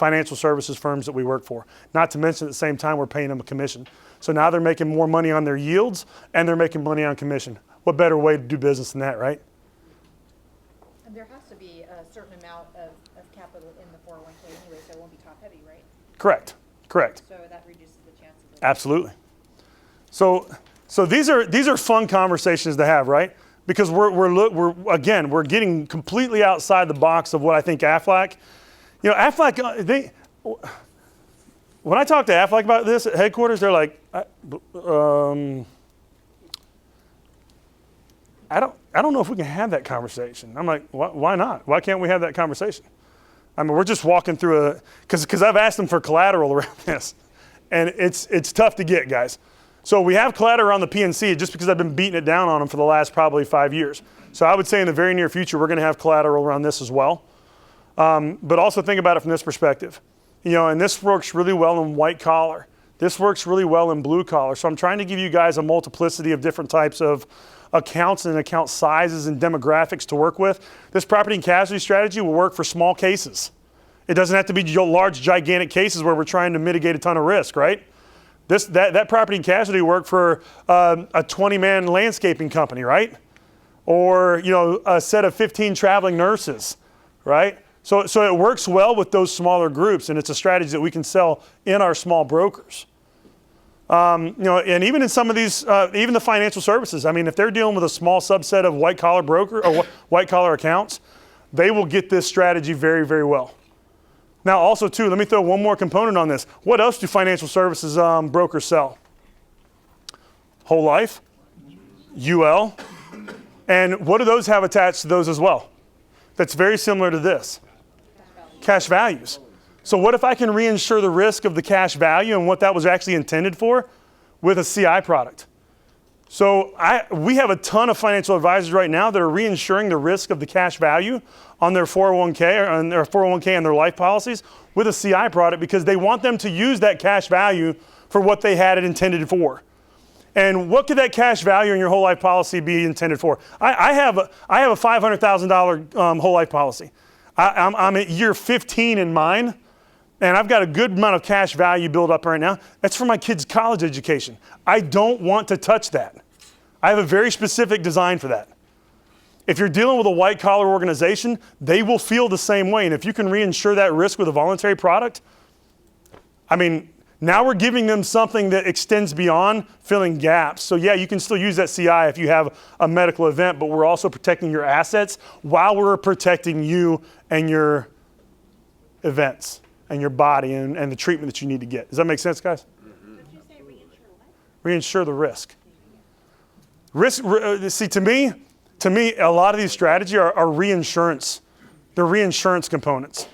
financial services firms that we work for. Not to mention at the same time, we're paying them a commission. So now they're making more money on their yields and they're making money on commission. What better way to do business than that, right? And there has to be a certain amount of capital in the 401k anyway, so it won't be top heavy, right? Correct. So that reduces the chances of. Absolutely. So these are fun conversations to have, right? Because we're getting completely outside the box of what I think Aflac. You know, Aflac, when I talk to Aflac about this at headquarters, they're like, I don't know if we can have that conversation. I'm like, why not? Why can't we have that conversation? I mean, we're just walking through because I've asked them for collateral around this, and it's tough to get, guys. So we have collateral around the PNC just because I've been beating it down on them for the last probably 5 years. So I would say in the very near future, we're going to have collateral around this as well. But also think about it from this perspective. You know, and this works really well in white collar. This works really well in blue collar. So I'm trying to give you guys a multiplicity of different types of accounts and account sizes and demographics to work with. This property and casualty strategy will work for small cases. It doesn't have to be large, gigantic cases where we're trying to mitigate a ton of risk, right? That property and casualty work for a 20-man landscaping company, right? Or, you know, a set of 15 traveling nurses, right? So it works well with those smaller groups, and it's a strategy that we can sell in our small brokers. You know, and even in some of these, even the financial services, I mean, if they're dealing with a small subset of white collar broker or white collar accounts, they will get this strategy very, very well. Now, also too, let me throw one more component on this. What else do financial services brokers sell? Whole life, UL, and what do those have attached to those as well? That's very similar to this. Cash values. So what if I can reinsure the risk of the cash value and what that was actually intended for with a CI product? So we have a ton of financial advisors right now that are reinsuring the risk of the cash value on their 401k or on their 401k and their life policies with a CI product because they want them to use that cash value for what they had it intended for. And what could that cash value in your whole life policy be intended for? I have a $500,000 whole life policy. I'm at year 15 in mine, and I've got a good amount of cash value built up right now. That's for my kids' college education. I don't want to touch that. I have a very specific design for that. If you're dealing with a white collar organization, they will feel the same way. And if you can reinsure that risk with a voluntary product, I mean, now we're giving them something that extends beyond filling gaps. So yeah, you can still use that CI if you have a medical event, but we're also protecting your assets while we're protecting you and your events and your body and the treatment that you need to get. Does that make sense, guys? Did you say reinsure what? Reinsure the risk. See, to me, a lot of these strategies are reinsurance. They're reinsurance components.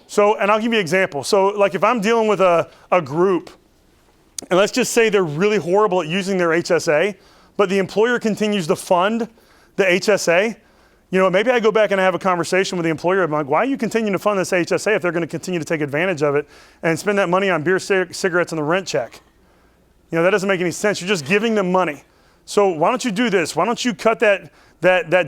So, and I'll give you an example. So, like if I'm dealing with a group, and let's just say they're really horrible at using their HSA, but the employer continues to fund the HSA, you know, maybe I go back and I have a conversation with the employer. I'm like, why are you continuing to fund this HSA if they're going to continue to take advantage of it and spend that money on beer, cigarettes, and the rent check? You know, that doesn't make any sense. You're just giving them money. So why don't you do this? Why don't you cut that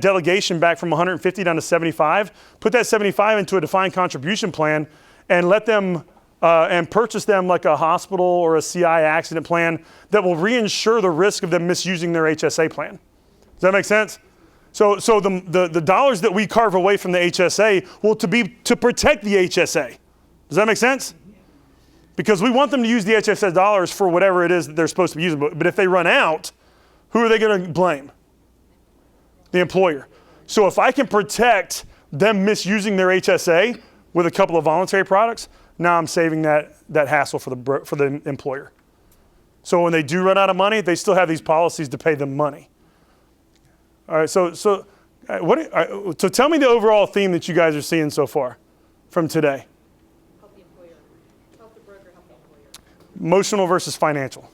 delegation back from 150 down to 75, put that 75 into a defined contribution plan and let them and purchase them like a hospital or a CI accident plan that will reinsure the risk of them misusing their HSA plan. Does that make sense? So the dollars that we carve away from the HSA will to protect the HSA. Does that make sense? Because we want them to use the HSA dollars for whatever it is that they're supposed to be using. But if they run out, who are they going to blame? The employer. So if I can protect them misusing their HSA with a couple of voluntary products, now I'm saving that hassle for the employer. So when they do run out of money, they still have these policies to pay them money. All right, so tell me the overall theme that you guys are seeing so far from today. Help the employer, help the broker, help the employer. Emotional versus financial.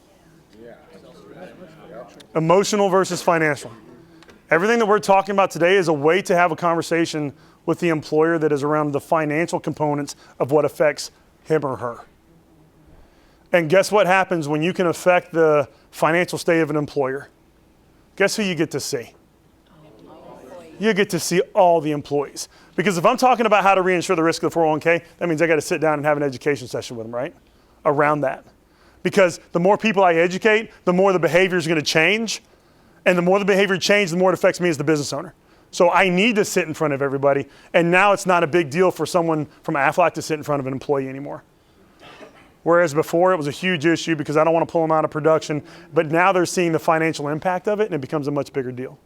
Emotional versus financial. Everything that we're talking about today is a way to have a conversation with the employer that is around the financial components of what affects him or her. And guess what happens when you can affect the financial state of an employer? Guess who you get to see? You get to see all the employees. Because if I'm talking about how to reinsure the risk of the 401k, that means I got to sit down and have an education session with them, right? Around that. Because the more people I educate, the more the behavior is going to change. And the more the behavior changes, the more it affects me as the business owner. So I need to sit in front of everybody. And now it's not a big deal for someone from Aflac to sit in front of an employee anymore. Whereas before it was a huge issue because I don't want to pull them out of production. But now they're seeing the financial impact of it and it becomes a much bigger deal.